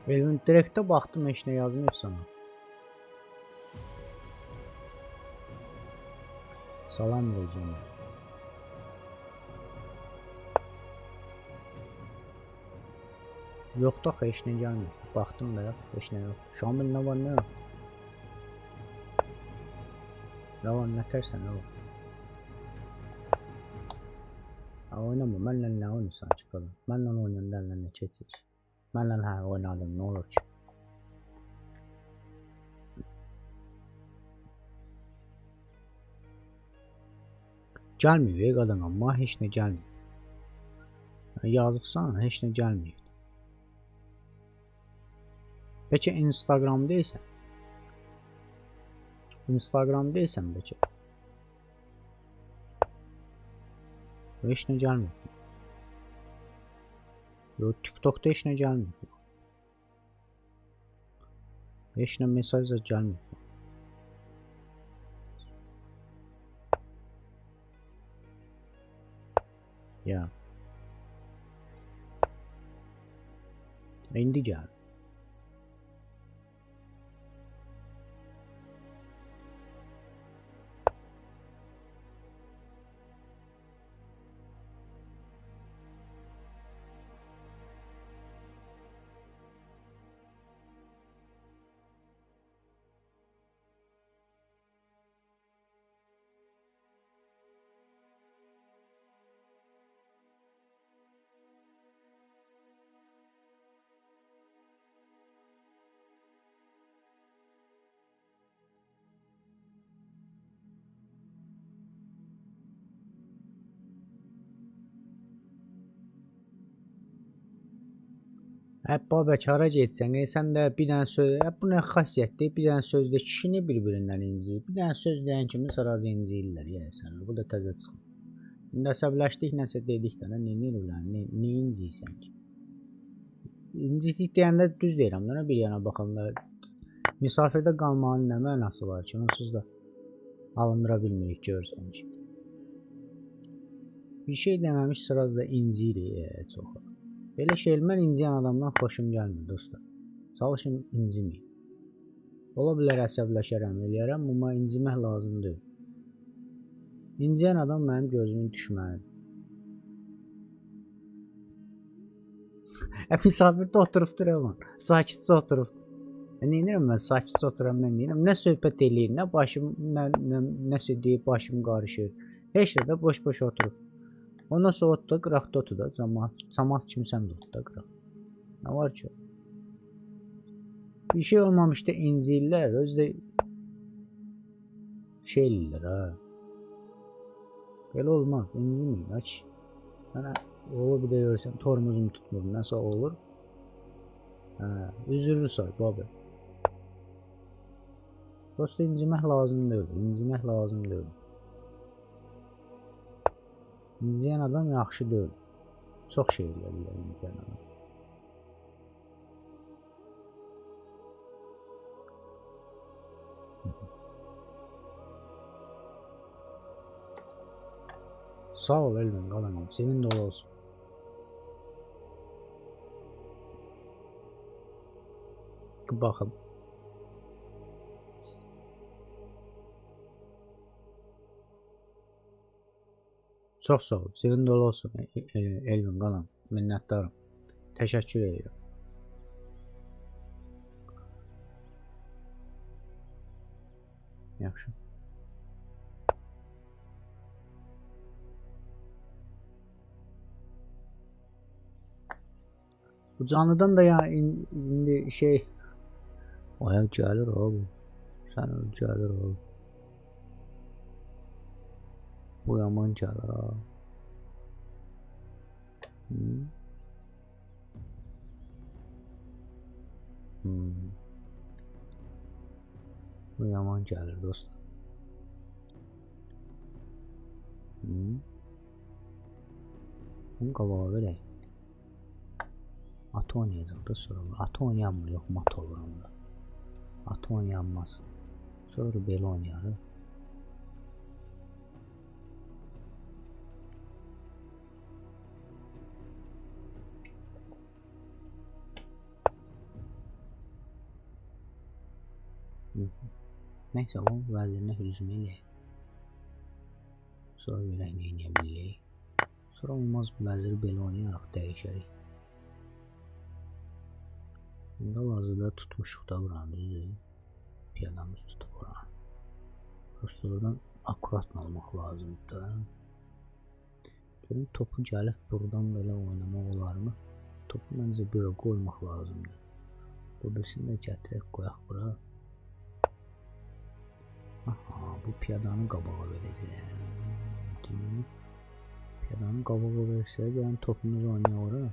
Elvin direktə baxdım, heç nə yazmayıb sana. Salam deyəcəm. Yox da heç nə gəlmir. Baxdım da heç nə yox. Şamil nə var, nə yox? Nə var, nə tərsən, nə var? Oynama, mənlə nə oynayırsan ki qadın? Mənlə oynayanda nə keçir? Mənlə hə oynadım, nə olur ki? Gəlmir qadın, amma heç nə gəlmir. Yazıbsan, heç nə gəlmir. Peki Instagram deyilsən? Instagram deyilsən peki? Heç nə gəlmir. Yox, TikTokda heç nə gəlmir. Heç nə mesaj da gəlmir. Ya. İndi gəl. Babək hara getsən, sən də bir dənə söz, bu nə xasiyyətdir, bir dənə sözdə kişini bir-birindən inciyir. Bir dənə söz deyən kimi sıraz inciyirlər, yəni sən. Bu da təzə çıxır. İndi əsəbləşdik, nəsə dedik də, nə inciyirsən ki? İncidik deyəndə düz deyirəm, nə bir yana baxanda. Misafirdə qalmanın nə mənası var ki, onsuz da alındıra bilmirik, görürsən ki. Bir şey deməmiş sıraz da inciyirik, çox. Belə şey, mən inciyən adamdan xoşum gəlmir, dostlar. Çalışın inciməyin. Ola bilər əsəbləşərəm, eləyərəm, amma incimək lazım deyil. İnciyən adam mənim gözümün düşmənidir. Misafirdə oturubdur ama, sakitcə oturubdur. Neyinirəm mən, sakitcə oturam, mən neyinirəm? Nə söhbət eləyir, nə başım, nəsə deyib, başım qarışır. Heç də boş-boş oturub. Ondan sonra otda qıraqda otur da, camaat kimi sən də otda qıraq. Nə var ki? Bir şey olmamışda inciyirlər, özü də şey eləyirlər, ha. Belə olmaz, inciməyin, ha ki. Mənə olur bir də görürsən, tormuzum tutmur, nəsə olur. Üzürü say, babı. Dostu incimək lazım deyil, incimək lazım deyil. İnciyən adam yaxşı deyil. Çox şey eləyirlər inciyən adam. Sağ ol Elvin, qalanım. Sevin dolu olsun. Baxın. Çox sağ ol. Sevin dolu olsun Elvin, qalan. Minnətdarım. Təşəkkür edirəm. Yaxşı. Bu canlıdan da ya indi şey ayak gəlir abi. Sən gəlir abi. Bu yaman gəlir abi. Bu yaman gəlir dostum. Bunun qabağı verək. Atı oynayacaq da sonra. Atı oynayanmır, yox mat olur onda. Atı oynayanmaz. Sonra belə oynayarıq. Neyse o vəzirinə hücum eləyək. Sonra görək nə eləyə bilirik. Sonra olmaz vəziri belə oynayaraq dəyişərik. İndi hazırda tutmuşuq da buranı, düzdür. Piyadamız tutub buranı. Prosto oradan akuratla olmaq lazımdır da. Görün topu gəlib buradan belə oynamaq olarmı? Topu məncə bura qoymaq lazımdır. Bu birisini də gətirək qoyaq bura. Aha, bu piyadanı qabağa verəcək. Deməli, piyadanı qabağa versə, gəlin topumuzu oynaya ora.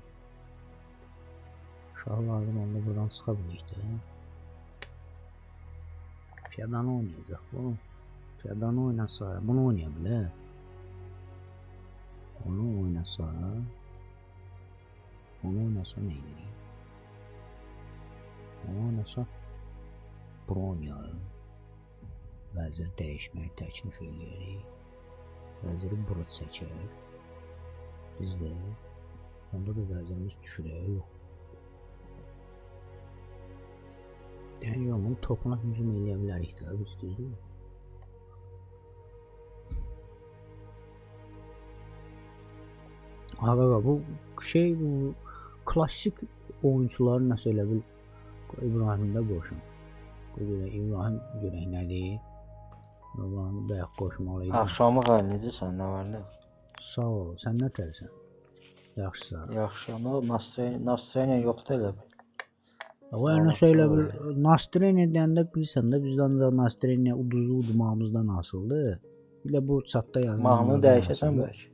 Şahı lazım onda buradan çıxa bilik də. Piyadanı oynayacaq bu. Piyadanı oynasa, bunu oynaya bilər. Onu oynasa nə edir? Onu oynasa bunu oynayalım. Vəzir dəyişməyi təklif eləyərik. Vəziri bura çəkək. Biz də onda da vəzirimiz düşürək. Yox. Yəni onun topuna hücum eləyə bilərik də biz, düzdür? Ağa bu şey, bu klassik oyuncuların nəsə elə bil İbrahimdə qoşun. İbrahim görək nədir? İbrahim'i bəyək qoşmalıydı. Axşamı qal, necəsən, nə var nə? Sağ ol, sən nə tərsən? Yaxşı sağ ol. Yaxşı, amma Nasreniya yoxdur elə bil. O nəsə elə bil, Nasreniya deyəndə bilirsən də bizdən də Nasreniya uduzu udmağımızdan asıldı. Elə bu çatda yazılır. Mahnını dəyişəsən bəlkə.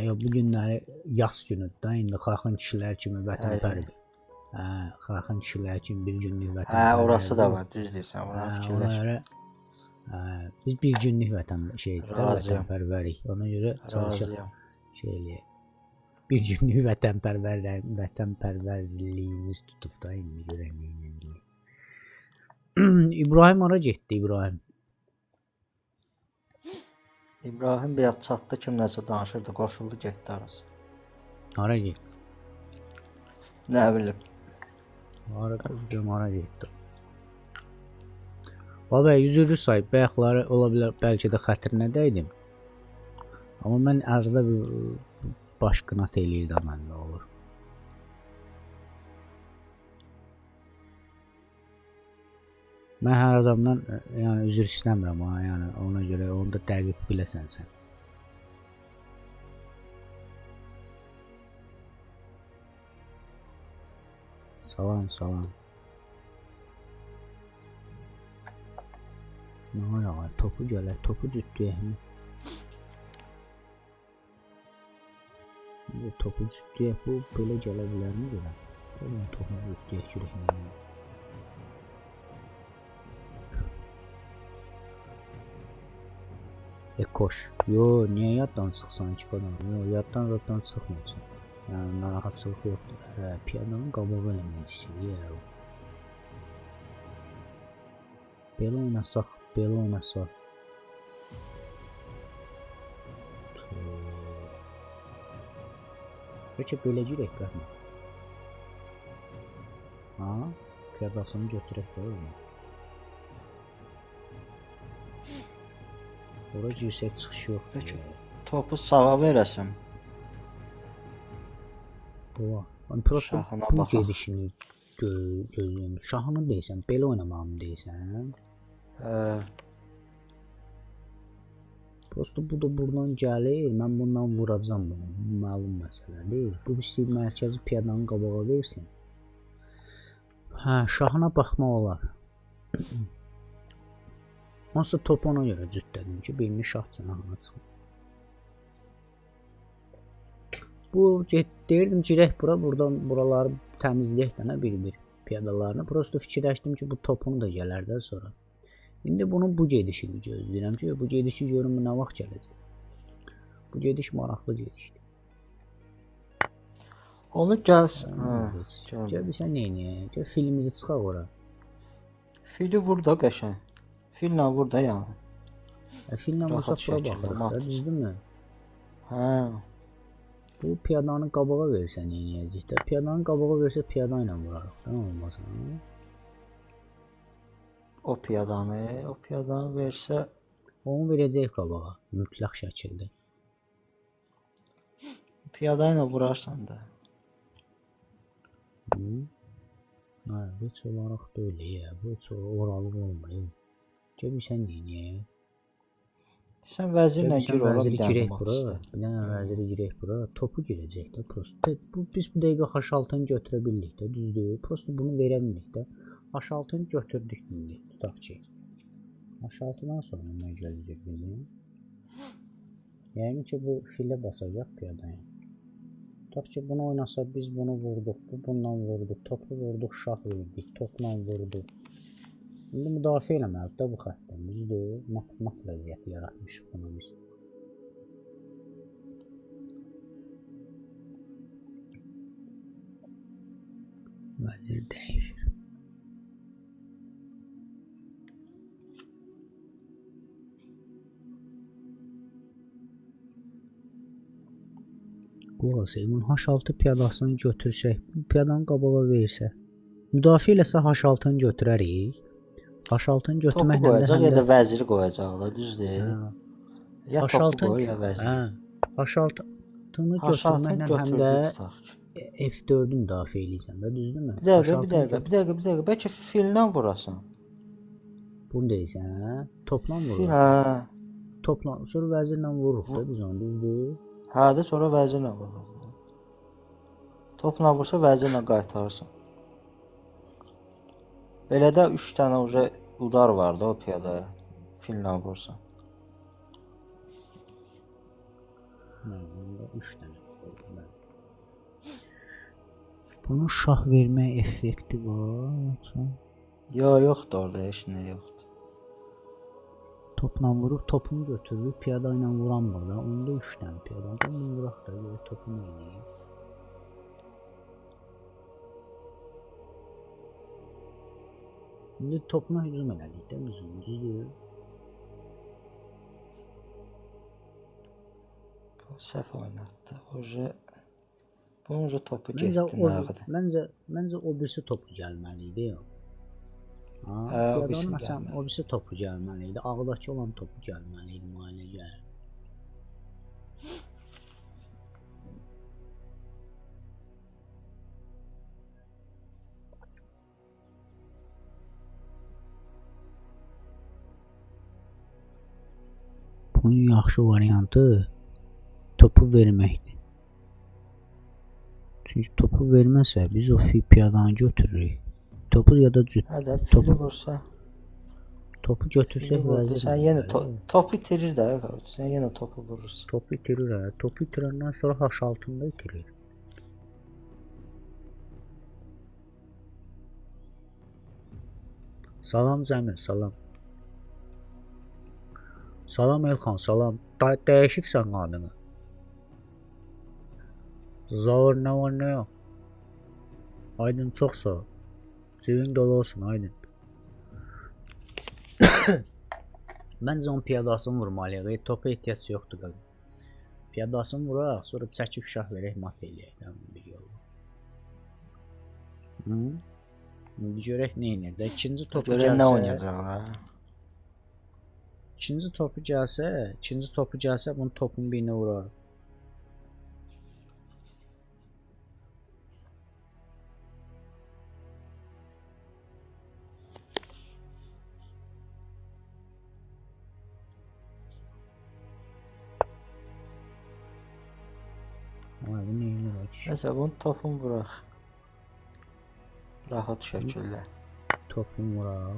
Ya bu günləri yaz günüdür da, indi xalqın kişilər kimi vətənpərvər. Xalqın kişilər kimi bir günlük vətənpərvər. Orası da var, düz deyirsən, buna fikirləş. Biz bir günlük vətənpərvərik. Ona görə çalışaq şey eləyək. Bir günlük vətənpərvərliyimiz tutub da indi görək nə eləyək. İbrahim ora getdi, İbrahim. İbrahim bəyək çatdı, kim nəsə danışırdı, qoşuldu, getdi arası. Hara getdi? Nə bilim. Hara getdi? Valla yüzürü sayıb, bəyəkləri ola bilər, bəlkə də xətrinə dəydim. Amma mən arada bir baş qınat eləyirdi məndə olur. Mən hər adamdan yəni üzr istəmirəm ha, yəni ona görə onu da dəqiq biləsən sən. Salam, salam. Nə var, topu gələr, topu cütləyək mi? Topu cütləyək, bu belə gələ bilər mi görə? Topu cütləyək görək nə var. Koş. Yo, niyə yaddan çıxsan ki adam? Yo, yaddan çıxmıyorsun. Yəni narahatçılıq yoxdur. Piyadanın qabağı eləmək istəyir. Belə oynasaq. Bəlkə belə girək qəhmə. Ha? Piyadasını götürək də olma. Ora girsək çıxış yoxdur. Topu sağa verəsəm. Bu gedişini gözləyəm. Şahını deysən, belə oynamağımı deysən. Prosto bu da buradan gəlir, mən bundan vuracam bunu. Bu məlum məsələ deyil. Bu istəyir mərkəzi piyadanın qabağa versin. Şahına baxmaq olar. Onsa topu ona görə cütlədim ki, birini şah cənahına çıxın. Bu deyirdim girək bura, buraları təmizləyək də nə bir piyadalarını. Prosto fikirləşdim ki, bu topunu da gələr də sonra. İndi bunun bu gedişini gözləyirəm ki, bu gedişi görüm nə vaxt gələcək. Bu gediş maraqlı gedişdir. Onu gəlsin. Gəl bir sən neynəyək? Gəl filimizi çıxaq ora. Fili vur da qəşəng. Fillə vur da yəni. Fillə vursa bura baxırıq, düzdürmü? Bu piyadanı qabağa versə neynəyəcək də? Piyadanı qabağa versə piyada ilə vurarıq da, olmasın. O piyadanı versə Onu verəcək qabağa mütləq şəkildə. piyada ilə vurarsan da. Hə, heç olaraq deyil ya. Bu heç oralıq olmuyor. Gəlirsən niyə? Sən vəzirlə Sən gir ora bir vəziri dənə girək mat bura. istə. Bir dənə vəziri girək bura. Topu girəcək də prosta. Biz bu dəqiqə H6-nı götürə bildik də, düzdür? Prosta bunu verə bildik də. H6-nı götürdük indi. Tutaq ki. H6-dan sonra nə gələcək bizim? Yəni ki bu filə basacaq piyadaya. Tutaq ki bunu oynasa biz bunu vurduq. Bununla vurduq. Topu vurduq, şah verdik. Topla vurduq. İndi müdafiə eləməlidir də bu xəttdən. Düzdür? Mat vəziyyəti yaratmışıq buna biz. Vəzir dəyişir. Qulaq Seymun H6 piyadasını götürsək, piyadanı qabağa versə, müdafiə eləsə H6-nı götürərik. H6-nı Topu götürməklə qoyacaq ya da vəziri qoyacaq da, düzdür? Ya topu qoyur ya vəziri. H6-nı H6-nı götürməklə həm götürdü də tutaq ki. F4-ü müdafiə eləyirsən də, düzdürmü? Bir dəqiqə. Bəlkə fillə vurasan. Bunu deyirsən, hə? Topla Fil, vururuq. hə. Topla, sonra vəzirlə vururuq da biz onu, düzdür? Hə də sonra vəzirlə vururuq. Topla vursa vəzirlə qaytarırsan. Belə də 3 dənə uca udar var da o piyadaya. Fillə vursan. Onda 3 dənə. Bunun şah vermək effekti var, yoxsa? Yoxdur orada heç nə yoxdur. Topla vurur, topunu götürür, piyada ilə vuranmır da. Onda 3 dənə piyada. Bunu vuraq da, görə topunu eləyir. İndi topuna hücum elədik də biz onu, düzdür? Bu səhv oynatdı. Bunca topu getdi nəğdi. Məncə o birisi topu gəlməli idi ya. O birisi məsələn, o birisi topu gəlməli idi. Ağdakı olan topu gəlməli idi müalicəyə. Bunun yaxşı variantı topu verməkdir. Çünki topu verməsə biz o piyadanı götürürük. Topu ya da cüt. Hə də fili vursa. Topu götürsək vəzir. Sən yenə topu itirir də, sən yenə topu vurursan. Topu itirir hə. Topu itirəndən sonra H6-da itirir. Salam Cəmil, salam. Salam Elxan, salam. Dəyişiksən adını. Zavur nə var nə yox. Aydın çox sağ ol. Cibin dolu olsun Aydın. Məncə onun piyadasını vurmalıyıq. Topa ehtiyac yoxdur qazım. Piyadasını vuraq, sonra çəkib şah verək, mat eləyək. Bir yolla. İndi görək nə edir də. İkinci topu görək nə oynayacaqlar. İkinci topu gəlsə, bunun topun birini vurar. Nəsə bunu topun vuraq. Rahat şəkildə. Topun vuraq.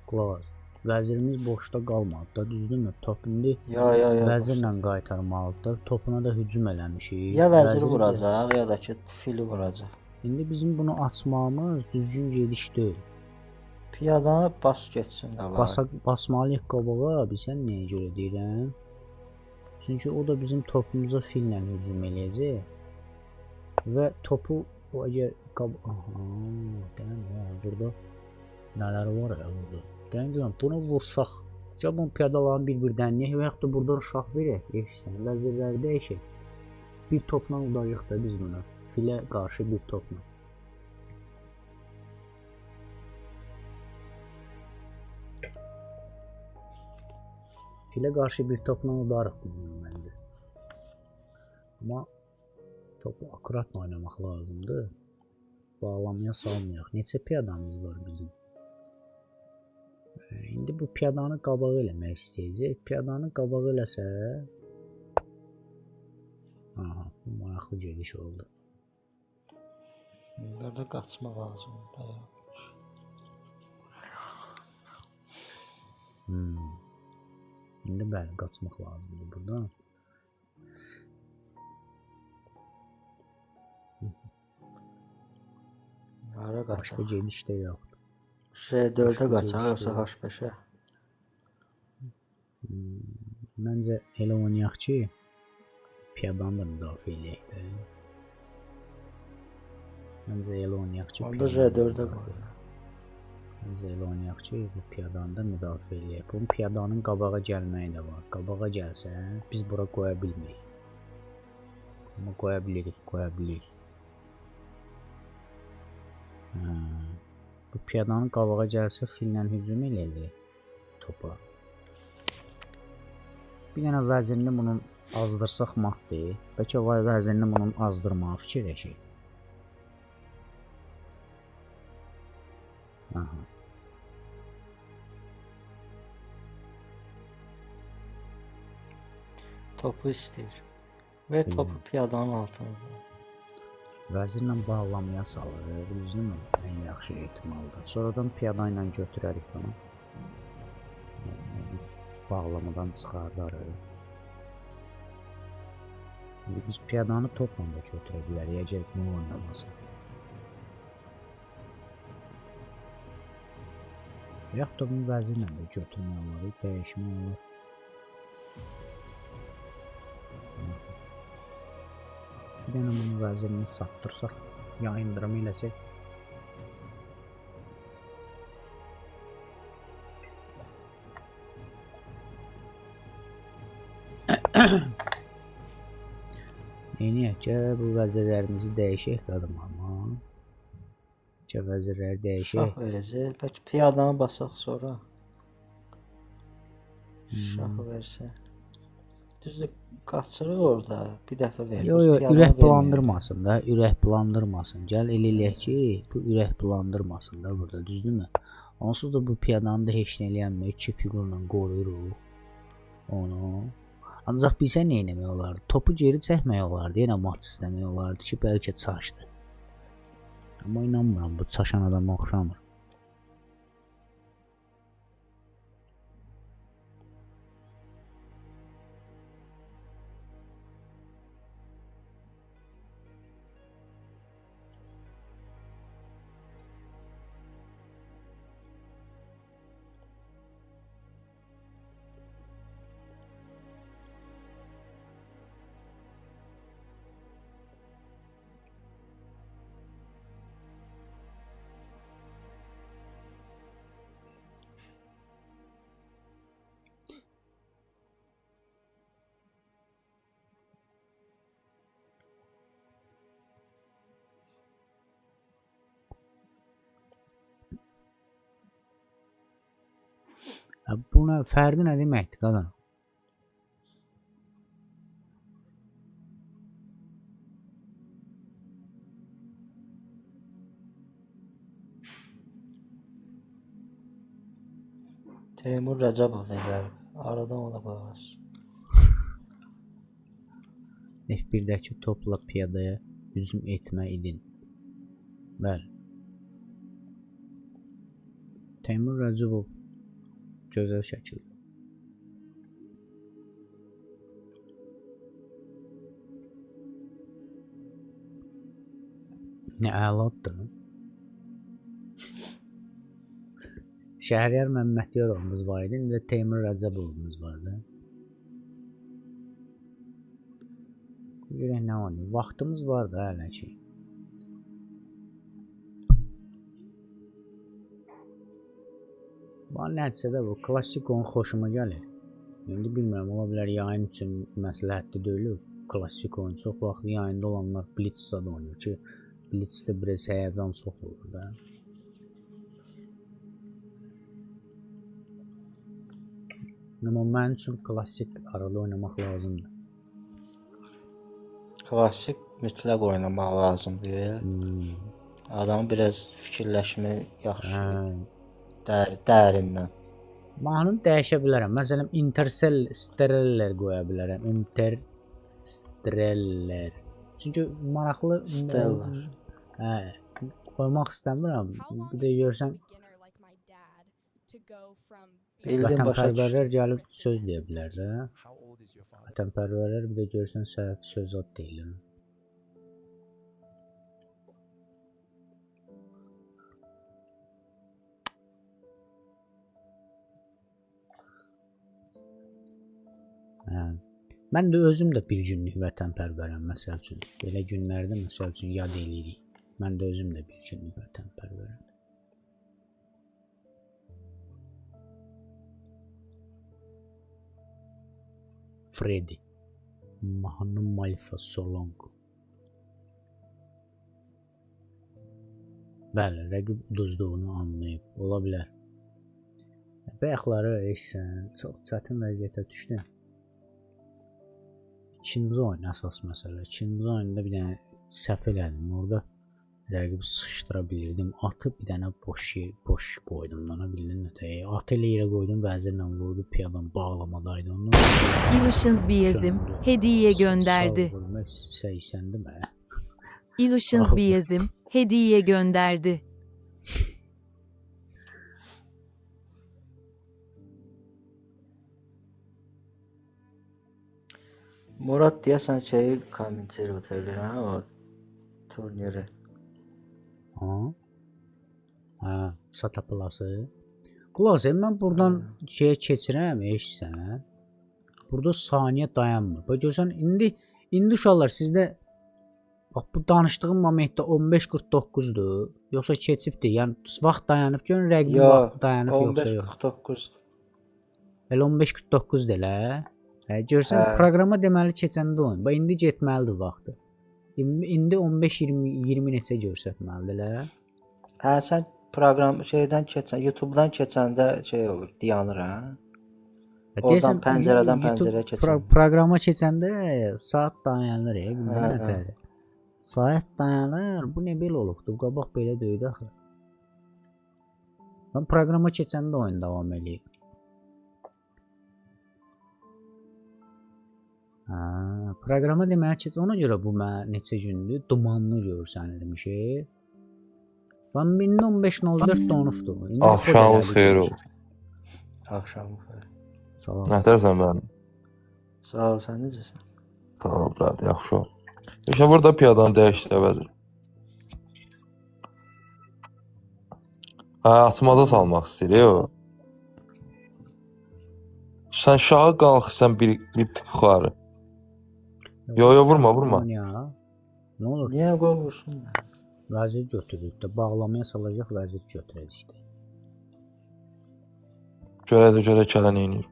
Qulaq as. Vəzirimiz boşda qalmadı da, düzdürmü? Top indi vəzirlə qaytarmalıdır. Topuna da hücum eləmişik. Ya vəziri vuracaq, ya da ki fili vuracaq. İndi bizim bunu açmamız düzgün gediş deyil. Piyadanı bas getsin də var. Basmalıyıq qabağa, bilsən nəyə görə deyirəm? Çünki o da bizim topumuza fillə hücum eləyəcək. Və topu o əgər burada nələr var ya burada. Deyəcəm, bunu vursaq, bunun piyadalarını bir-bir dənləyək və yaxud da buradan şah verək, vəzirləri dəyişək. Bir topla udacaq da biz buna. Filə qarşı bir topla. Filə qarşı bir topla udarıq bizim məncə. Amma topu akuratla oynamaq lazımdır. Bağlamaya salmayaq. Neçə piyadamız var bizim? İndi bu piyadanı qabağı eləmək istəyəcək. Piyadanı qabağı eləsə... Aha, bu maraqlı gediş oldu. Burada qaçmaq lazımdır. İndi bəli, qaçmaq lazımdır burada. Hara qaçaq? Başqa gediş də yoxdur. J4-ə qaçaq, yoxsa H5-ə? Məncə elə oynayaq ki, piyadanı da müdafiə eləyək də. Məncə elə oynayaq ki, onda J4-ə qoy. Məncə elə oynayaq ki, bu piyadanı da müdafiə eləyək. Bunun piyadanın qabağa gəlməyi də var. Qabağa gəlsə, biz bura qoya bilmirik. Amma qoya bilirik, qoya bilirik. Bu piyadanın qabağa gəlsə, fillə hücum eləyəcək topa. Bir dənə vəzinini bunun azdırsaq maddi. Bəlkə vəzinini bunun azdırmağa fikirləşək. Aha. Topu istəyir. Ver topu piyadanın altına. Vəzirlə bağlamaya salır. Düzdürmü? Ən yaxşı ehtimalda. Sonradan piyada ilə götürərik bunu. Bağlamadan çıxardarıq. Biz piyadanı topla da götürə bilərik, əgər bunu oynamasaq. Yaxud da bunu vəzirlə də götürmək olar, dəyişmək olar. Bir dənə bunun vəzirini satdırsaq, ya indirim eləsək. Neyniyək ki, bu vəzirlərimizi dəyişək qadın amma. Ki, vəzirləri dəyişək. Şah verəcək. Bəlkə piyadanı basaq sonra. Şah versə. Düzdür, qaçırıq orada. Bir dəfə verir. Yox, ürək bulandırmasın da, ürək bulandırmasın. Gəl eləyək ki, bu ürək bulandırmasın da burada, düzdürmü? Onsuz da bu piyadanı da heç nə eləyənməyik, 2 figurla qoruyuruq onu. Ancaq bizə nə eləmək olardı? Topu geri çəkmək olardı, yenə mat istəmək olardı ki, bəlkə çaşdı. Amma inanmıram, bu çaşan adama oxşamır. Buna fərdi nə deməkdir qadın? Teymur Rəcəbov da gəlir. Aradan ona qulaq as. F1-dəki topla piyadaya hücum etmə idin. Bəli. Teymur Rəcəbov gözəl şəkildə. Nə əladır. Şəhriyar Məmmədyorovumuz var idi, indi də Teymur Rəcəbovumuz vardı. Görək nə oynayır. Vaxtımız var da hələ ki. Bana nəticədə bu klassik oyun xoşuma gəlir. İndi bilmirəm, ola bilər yayın üçün məsləhətli deyil. Klassik oyun çox vaxt yayında olanlar Blitz'da da oynayır ki, Blitz'də biraz həyəcan çox olur da. Amma mənim üçün klassik arada oynamaq lazımdır. Klassik mütləq oynamaq lazımdır. Adam biraz fikirləşmə yaxşıdır. Dərindən. Mahnını dəyişə bilərəm. Məsələn, Interstellar qoya bilərəm. Interstellar. Çünki maraqlı Stellar. Hə, qoymaq istəmirəm. Bir də görsən Bildim başa düşdüm. vətənpərvərlər gəlib söz deyə bilər də. Vətənpərvərlər bir də görsən səhv söz ad deyirlər. Hə. Mən də özüm də bir günlük vətənpərvərəm məsəl üçün. Belə günlərdə məsəl üçün yad eləyirik. Mən də özüm də bir günlük vətənpərvərəm. Freddy. Mahnı Malfa Solong. Bəli, rəqib uduzduğunu anlayıb. Ola bilər. Bayaqları eşsən, çox çətin vəziyyətə düşdüm. İkinci oyun əsas məsələ. İkinci oyunda bir dənə səhv elədim. Orada rəqib sıçdıra bilirdim. Atı bir dənə boş qoydum. Ona bildin ötəyə. Atı elə yerə qoydum, vəzirlə vurdu. Piyadan bağlamadaydı onu. Illusions Biazim hediye gönderdi. Seysendi mi? Illusions Biazim hediye gönderdi. Murad deyəsən şeyi kommentariya eləyir, hə, o turniri. Hə, satapılası. Qulaq, mən buradan şeyə keçirəm, eşsən. Burada saniyə dayanmır. Bax görsən indi uşaqlar sizdə bax bu danışdığım momentdə 15:49-dur, yoxsa keçibdir? Yəni vaxt dayanıb görün rəqibin vaxtı dayanıb yoxsa yox. 15:49-dur. Elə 15:49-dur elə. Hə, görsən proqrama deməli keçəndə oyun. Bax indi getməlidir vaxtı. İndi 15-20 neçə göstərməlidir elə. Hə, sən proqram şeydən keçən, YouTube-dan keçəndə şey olur, dayanır hə. Oradan pəncərədən pəncərəyə keçən. Proqrama keçəndə saat dayanır, bilmirəm nətərdir. Saat dayanır. Bu nə belə olubdu? Qabaq belə deyildi axı. Mən proqrama keçəndə oyun davam eləyir. Hə, proqrama deməli keç. Ona görə bu mən neçə gündür dumanlı görsənilmişik. Lan 15:04 donubdu. Axşamınız xeyir olsun. Axşamınız xeyir. Sağ ol. Nətərsən mənim? Sağ ol, sən necəsən? Sağ ol, brad, yaxşı ol. İşte burada piyadanı dəyişdi vəzir. Hə, atmaza salmaq istəyir o. Sən şaha qalxırsan bir tık yuxarı. Yo, vurma. Nə olur? Niyə qoymursun? Vəzir götürür də, bağlamaya salacaq, vəzir götürəcək də. Görə kələn eynir.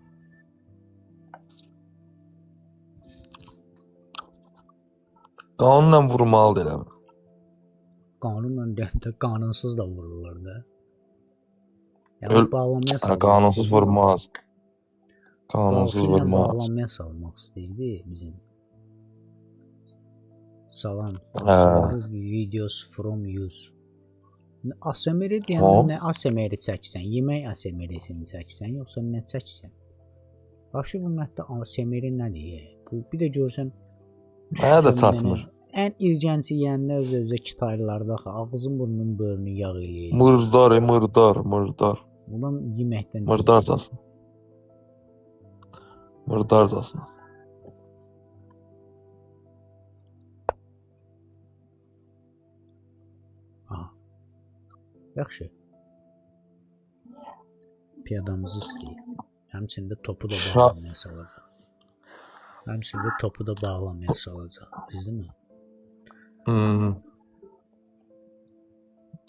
Qanunla vurmalıdır elə. Qanunla deyəndə qanunsuz da vururlar da. Yəni bağlamaya salmaq. Qanunsuz vurmaz. Qanunsuz vurmaz. Bağlamaya salmaq istəyirdi bizim. Salam. Videos from use. ASMR deyəndə nə ASMR çəksən? Yemək ASMR-sini çəksən, yoxsa nə çəksən? Başı bu mətdə ASMR nədir? Bir də görsən mənə də çatmır. Ən ilgənci yeyəndə öz-özə kitaylarda ağzın burnunun bölünü yağ eləyir. Murdar. Bundan yeməkdən Murdarcasın. Yaxşı. Piyadamızı istəyir. Həmçində topu da bağlamaya salacaq. Düzdürmü?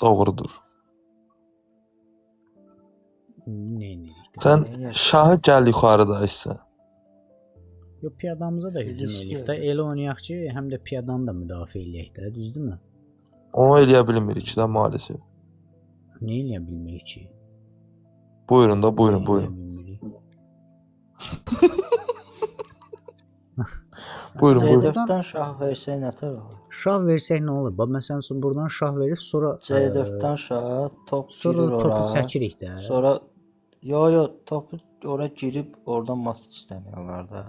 Doğrudur. Nə edirik? Sən şahı gəl yuxarıda isə. Yox, piyadamıza da hücum eləyək də. Elə oynayaq ki, həm də piyadanı da müdafiə eləyək də, düzdürmü? Onu eləyə bilmirik də maalesef. Nə eləyə bilmirik ki? Buyurun. Buyurun, buyurun. C4-dən şah versək nətər olur? Şah versək nə olur? Bax məsələn üçün buradan şah verir, sonra C4-dən şah, top sonra girir topu ora. çəkirik də. Sonra yo topu ora girib oradan mat istəmək olar da.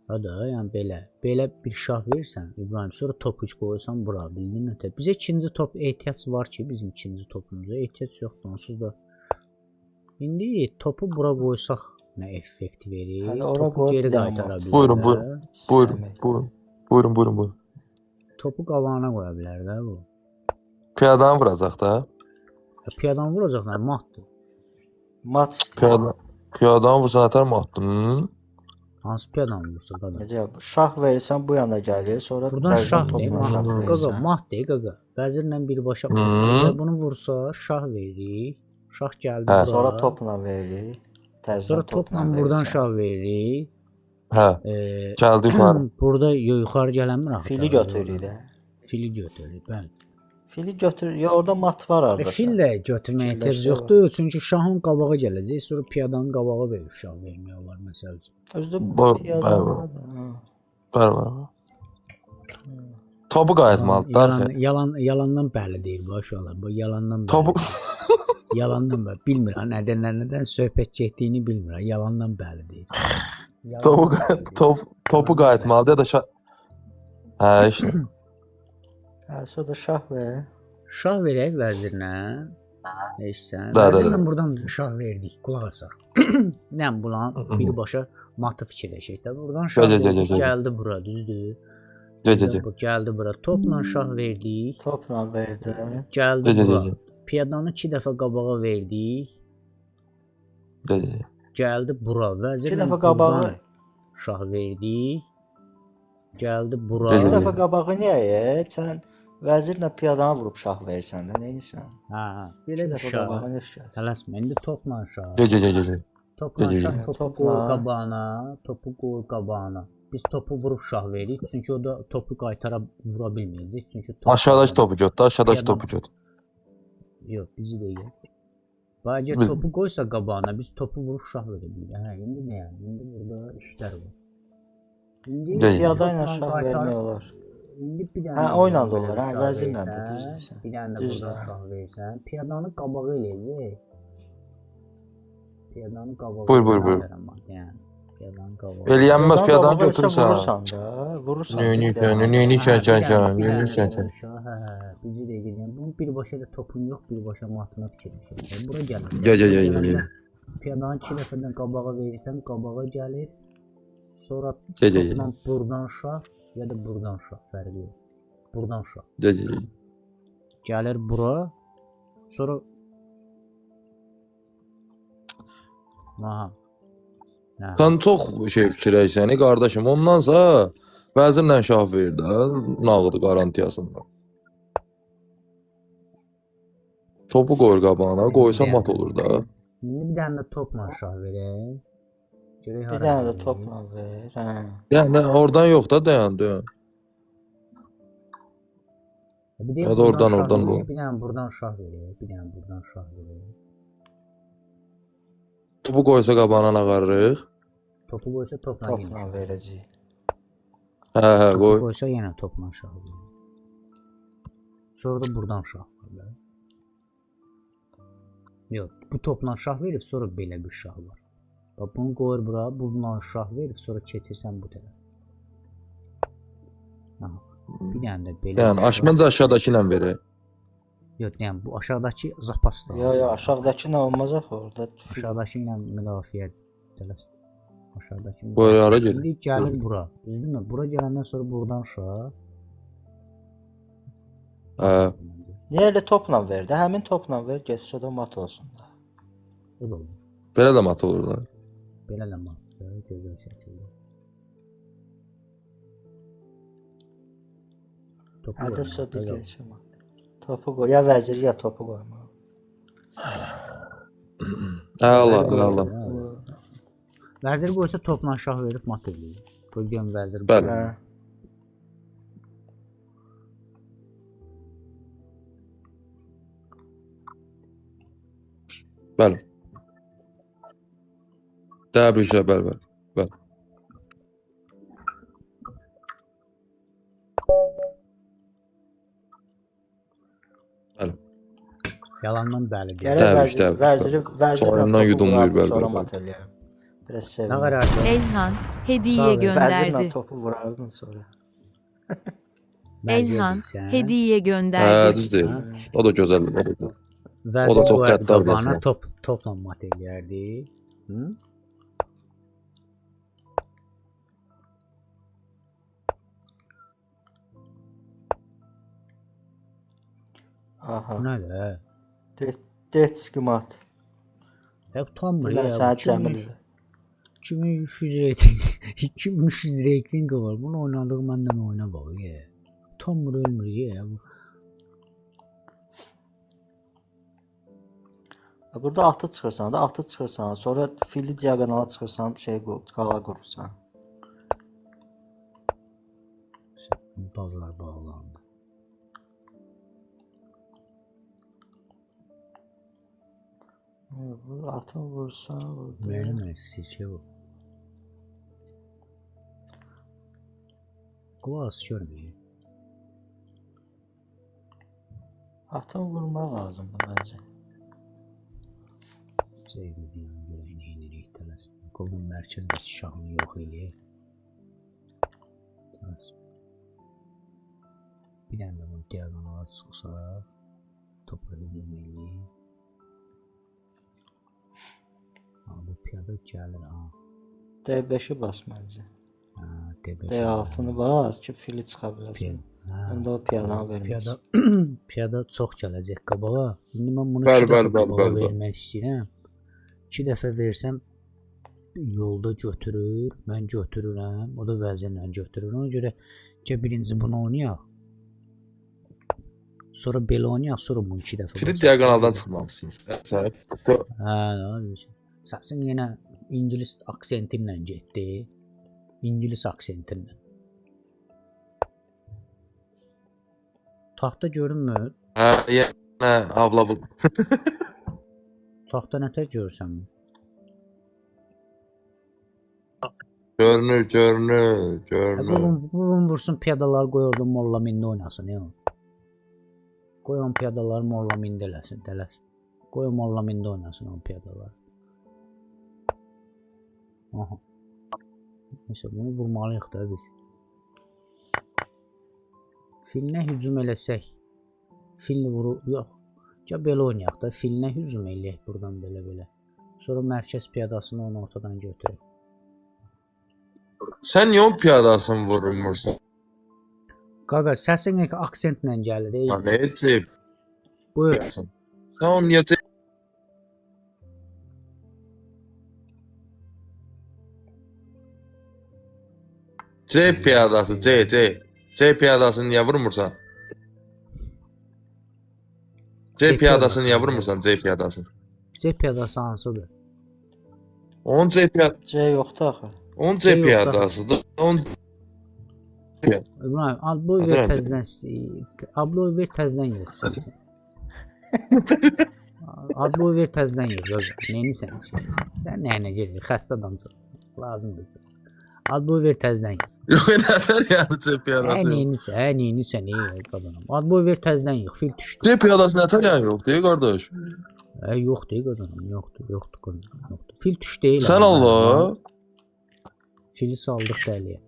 Hə də, yəni belə bir şah verirsən İbrahim, sonra topu qoysan bura, bildin nə? Bizə ikinci top ehtiyac var ki, bizim ikinci topumuza ehtiyac yoxdur, onsuz da. İndi topu bura qoysaq nə effekt verir? Hələ ora Topu qoyub geri bir dənə qaytara mat. bilər. Buyurun, də. buyurun. Buyurun, buyurun. Buyurun, buyurun, buyurun. Topu qabağına qoya bilər də bu. Piyadanı vuracaq da. Piyadan vuracaqlar, matdır. Mat istəyir. Piyadanı vursan atar mı attın? Hansı piyadan vursa da. Necə şah verirsən bu yana gəlir, sonra Buradan şah topla deyil, şah qaqa, verirsən. mat deyil, qaqa. Vəzirlə birbaşa Hı. və bunu vursa şah veririk. Şah gəldi Hə. bura. Sonra topla veririk. Tərzdən Sonra topla buradan şah veririk. Hə, gəldi yuxarı. Burada yuxarı gələnmir axı. Fili götürürük də. Fili götürürük, bəli. Fili götür. Ya orada mat var arada. Fil də götürməyə ehtiyac Filləşsə yoxdur, çünki şahın qabağa gələcək, sonra piyadanın qabağa verib şah vermək olar məsəl üçün. Özdə Bu- piyada bəli. var da. Bəli. Topu qayıtmalıdır. Yalandan bəli deyir bu uşaqlar. Bu yalandan bəli. Topu Yalandan bəli. Bilmir, nədən söhbət getdiyini bilmir. Yalandan bəli deyir. topu qayıtmalıdır ya da hə, işte. Hə, sonra şah ver. Şah verək vəzirinə. Eşsən. Da. Vəzirlə buradan şah verdik. Qulaq asaq. Nə bulan birbaşa matı fikirləşək də. Buradan şah verdik, gəldi bura, düzdür? Gəldi bura. Topla şah verdik. Topla verdi. Gəldi bura. Piyadanı 2 dəfə qabağa verdik. Gəldi bura. Vəzirlə 2 dəfə qabağı, şah verdik. Gəldi bura. 2 dəfə qabağı niyə? Sən vəzirlə piyadanı vurub şah verirsən də, nə edirsən? Hə, 2 belə dəfə şah. qabağı nə şah? Tələsmə, indi topla şah. Topla şah, topu Topla. qoy qabağına, topu qoy qabağına. Biz topu vurub şah veririk, çünki o da topu qaytara vura bilməyəcək, çünki Aşağıdakı topu götür, aşağıdakı topu götür. Yox, bizi deyil. Əgər topu qoysa qabağına, biz topu vurub şah verə bilirik. Hə, indi nə yəni? İndi burada işlər var. İndi Piyada ilə şah vermək olar. İndi bir dənə Hə, oyla da olar, hə, vəzirlə də düzdürsən. Bir dənə də buradan şah versən, piyadanı qabağa eləyəcək. Piyadanı qabağa. Buyur. Yəni, piyadanı qabağa. Eləyənməz piyadanı Qabağa götürürsən. Vurursan da, vurursan. Neyini, bir dənə. neyini Hə, bizi də gedin. Bunun birbaşa da topun yox, birbaşa matına fikirləşir. Bura gəlir. Gəl. Piyadanı 2 dəfədən qabağa verirsən, qabağa gəlir. Sonra Gəl. topla buradan şah ya da buradan şah fərqi yox. Buradan şah. Gəlir bura. Sonra aha. Sən çox fikirləşsən, qardaşım. Ondansa vəzirlə şah ver də, nağdı qarantiyasında. Topu qoyur qabağına, qoysa mat olur da. İndi bir dənə də topla şah verək. Bir dənə də topla ver. Hə. Yəni oradan yox da dayan. Ya da oradan bu. Bir dənə buradan şah verək, bir dənə buradan şah verək. Topu qoysa qabağına ağarırıq. Topu qoysa topla Topla verəcək. Hə, qoy. Topu qoysa yenə topla şah verək. Sonra da buradan şah verək. Yox, bu topla şah verib, sonra belə bir şah var. Bax, bunu qoyur bura, bununla şah verib, sonra keçirsən bu tərəf. Bir dənə də belə. Yəni aşmınca aşağıdakı ilə verək. Yox, yəni bu aşağıdakı zapasdır. Yox, aşağıdakı nə olmaz axı orada. Aşağıdakı ilə müdafiə tələs. Aşağıdakı. Qoy ara gedir. İndi gəlir bura. Düzdürmü? Bura gələndən sonra buradan şah. Hə. Niyə elə topla verdi? Həmin topla ver, getsə də mat olsun da. O da olur. Belə də mat olur da. Belə də mat. Gözəl şəkildə. Hədəfsə bir gəlişə mat. Topu qoy, ya vəzir ya topu qoyma. Allah. Vəzir qoysa topla şah verib mat eləyir. Qoy görüm vəzir. Bəli. Bəli. Təbriklər, bəli. Bəli. Yalandan bəli. Gərək Təbii, vəziri Sonradan yudumlayır, bəli, sonra bəli. materyal. Biraz Nə sevindim. qədər Elhan Sağ hediye ol, Vəzirlə gönderdi. topu vurardın sonra. Elhan hediye Hə, gönderdi. düz deyil. O da gözəldir, o da gözəl. Vəzir O da çox qoyardı qəddar bir qabağına, insan. topla mat eləyərdi. Hı? Aha. Bu nədir? Detskimat. Hep tam mı Bilən ya? sənət cəmidir. 2300 reyting. 2300 reyting var. Bunu oynadığı məndən oyna bax ya. Tam ölmür ya. Burada atı çıxırsan, sonra fili diaqonala çıxırsan, qala qurursan. Bazılar bağlandı. Atı vursan, Benim seçiyor bu. Klas görmüyor. atı vurmaq lazımdır məncə. Sevdiğim göre neyini tələs. Kolun mərkəzdəki şahını yox eləyək. Bir dənə də bunu diaqonala çıxsa, topu edilməliyik. Bu piyada gəlir. D5-i bas məncə. D5. D6-nı bas ki fili çıxa biləsən. Həm də o piyadanı verməz. Piyada çox gələcək qabağa. İndi mən bunu Bəli, 2 dəfə bəli, qabağa bəli. vermək istəyirəm. 2 dəfə versəm yolda götürür, mən götürürəm, o da vəzirlə götürür. Ona görə ki birinci bunu oynayaq. Sonra belə oynayaq, sonra bunu 2 dəfə. Fili diaqonaldan çıxmalısınız. Hə, səsin yenə ingilis aksenti ilə getdi. İngilis aksenti ilə. Taxta görünmür. Hə, yenə abla bu. Taxta nətər görürsən? Görünür. Bulun vursun piyadalar qoy orada molla mindi oynasın ya. Qoy on piyadalar molla mindi eləsin, dələs. Qoy molla mindi oynasın on piyadalar. Aha. Neyse bunu vurmalıyıq da biz. Filinə hücum eləsək. Filini vurur, yox. Ya belə oynayaq da filinə hücum eləyək buradan belə. Sonra mərkəz piyadasını onu ortadan götürək. Sən niyə onun piyadasını vurmursan? Qaqa səsin aksentlə gəlir. Ha, nə edəcək? Buyur. Sən onu niyə C piyadası, C piyadasını niyə vurmursan? C piyadasını niyə vurmursan, C piyadasını? C piyadası hansıdır? Onun C piyadası, C yoxdur axı. onun C piyadasıdır. Onun İbrahim, Abloy ver təzdən. Abloy ver təzdən yox. Abloy ver təzdən yox. Neyini sən? Sən nəyinə gedir? Xəstə adamsın. Lazımdır. Abloy ver təzdən yox. yox, nətər yəni C piyadası yox? Neyini sən? Qadanım. Abloy ver təzdən yox. Fil düşdü. C piyadası nətər yəni yox, deyil qardaş? Yox deyil qadanım. Yoxdur. Fil düşdü deyil. Sən Allah. Fili saldıq dəliyə.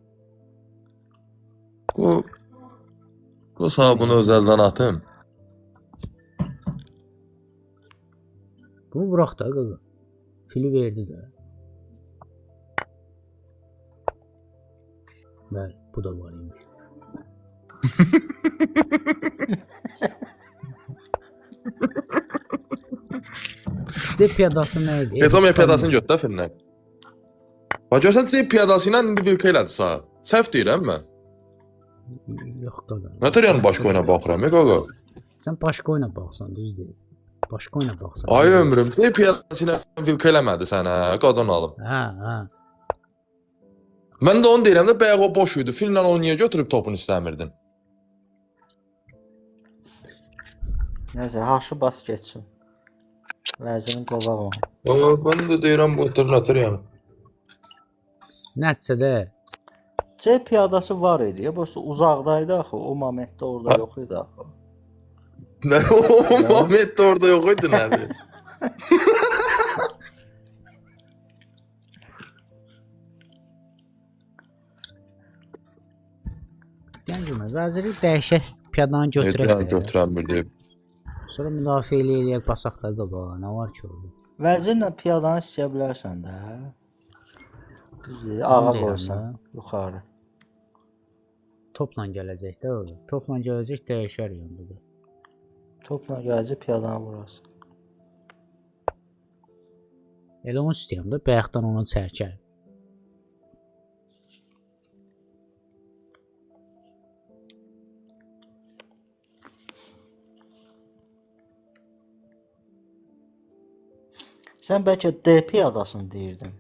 O sağ bunu özelden atın. Bunu vuraq da qaqa. Fili verdi də. Bəli, bu da var imiş. C piyadası nə idi? Hesam piyadasını götür filmdən. Bax görsən C piyadası ilə indi vilka elədi sağ. Səhv deyirəm mən. Yox qaqa. Nətər yəni başqa oyuna baxıram, qaqa? Sən başqa oyuna baxsan, düz deyil. Başqa oyuna baxsan. Ay ömrüm, C piyadası ilə vilka eləmədi sənə, qadan alım. Hə. Mən də onu deyirəm də, bayaq o boş idi. Filmlə onu niyə götürüb topunu istəmirdin? Nəsə, haşı bas getsin. Vəzirin qovaq o. Mən də deyirəm bu nətər yəni. Nəticədə C piyadası var idi. Ya burası uzaqdaydı axı. O momentdə orada yox idi axı. Nə o moment orada yox idi nədir? Gəncəmə vəzirlik dəyişək piyadanı Götürən götürək. götürən bir deyib. Sonra müdafiə eləyək basaq da qabağa. Nə var ki orada? Vəzirlə piyadanı istəyə bilərsən də. Düzdür, ağa Onu deyirəm qoysan də. yuxarı. Topla gələcək də orada. Topla gələcək dəyişər yəni da. Topla gələcək piyadanı vurarsan. Elə onu istəyirəm də bayaqdan onu çəkər. Sən bəlkə D piyadasını deyirdin.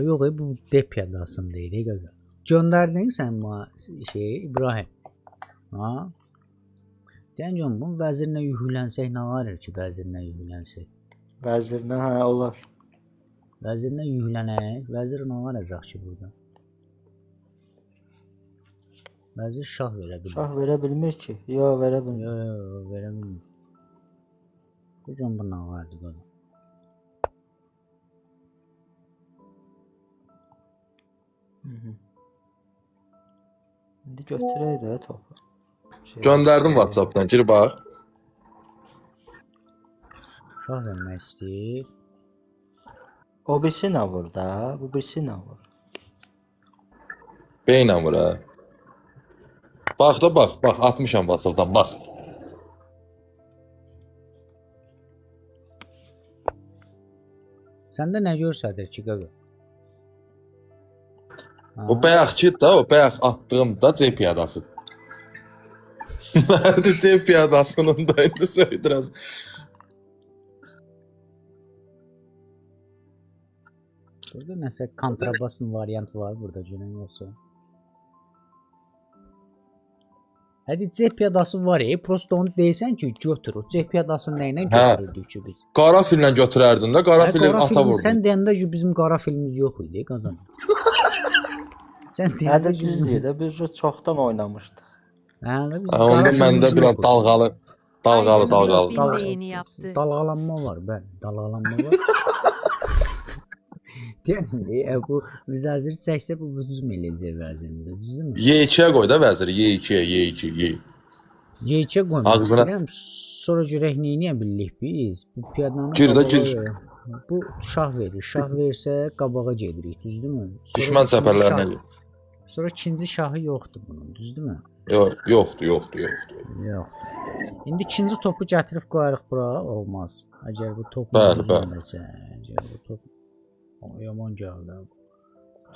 Yox, bu D piyadasını deyir qaqa. Göndərdin sən mənə İbrahim. Ha? Gəncəm bu vəzirlə yühlənsək nə var ki, vəzirlə yühlənsək? Vəzirinə hə olar. Vəzirlə yühlənək, vəzir nə varacaq ki burada? Vəzir şah verə bilir. Şah verə bilmir ki. Yox, verə bilmir. Yox, verə bilmir. Hocam bu nə vardı qaqa? İndi götürək də topu. Göndərdim WhatsApp-dan, gir bax. Şah vermək istəyir. O birisi nə vur da? Bu birisi nə vur? Beynə vur hə. Bax da bax, bax atmışam WhatsApp-dan, bax. Səndə nə görsədir ki qaqa? O bayaqki da, o bayaq attığım da C piyadası. Nerede C piyadasının da indi söydürəz. Burada nəsə kontrabasın variant var burada görən yoxsa? Hadi C piyadası var prosto onu deysən ki götür. O C piyadasını nə ilə götürürdük ki biz? Qara fillə götürərdin də, qara filin Qara ata filmi, vurdu. sən deyəndə ki bizim qara filmimiz yox idi qazan. Sən Hə deyəndə də düzdür də biz çoxdan oynamışdıq. Onda məndə biraz dalğalı Bin beğeni yaptı. Dalğalanma var, bəli, dalğalanma var. Deyəndə bu vəzir çəksə bu vücud eləyəcək vəzirimizə, düzdürmü? Y2-yə qoy da vəziri, Y2-yə, Y2. Y2-yə qoymaq Ağzına- istəyirəm. Sonra görək neyə bildik biz? Bu piyadanı Gir də, qabağa gir. ver. Bu şah verir. Şah versə qabağa gedirik, düzdürmü? Sonra Düşmən ikinci səfərlərinə şah- gir. Sonra ikinci şahı yoxdur bunun, düzdürmü? Yoxdur. Yox. İndi ikinci topu gətirib qoyarıq bura, olmaz. Əgər bu top Bəli, düzəlməsə, əgər bu top yaman gəldi.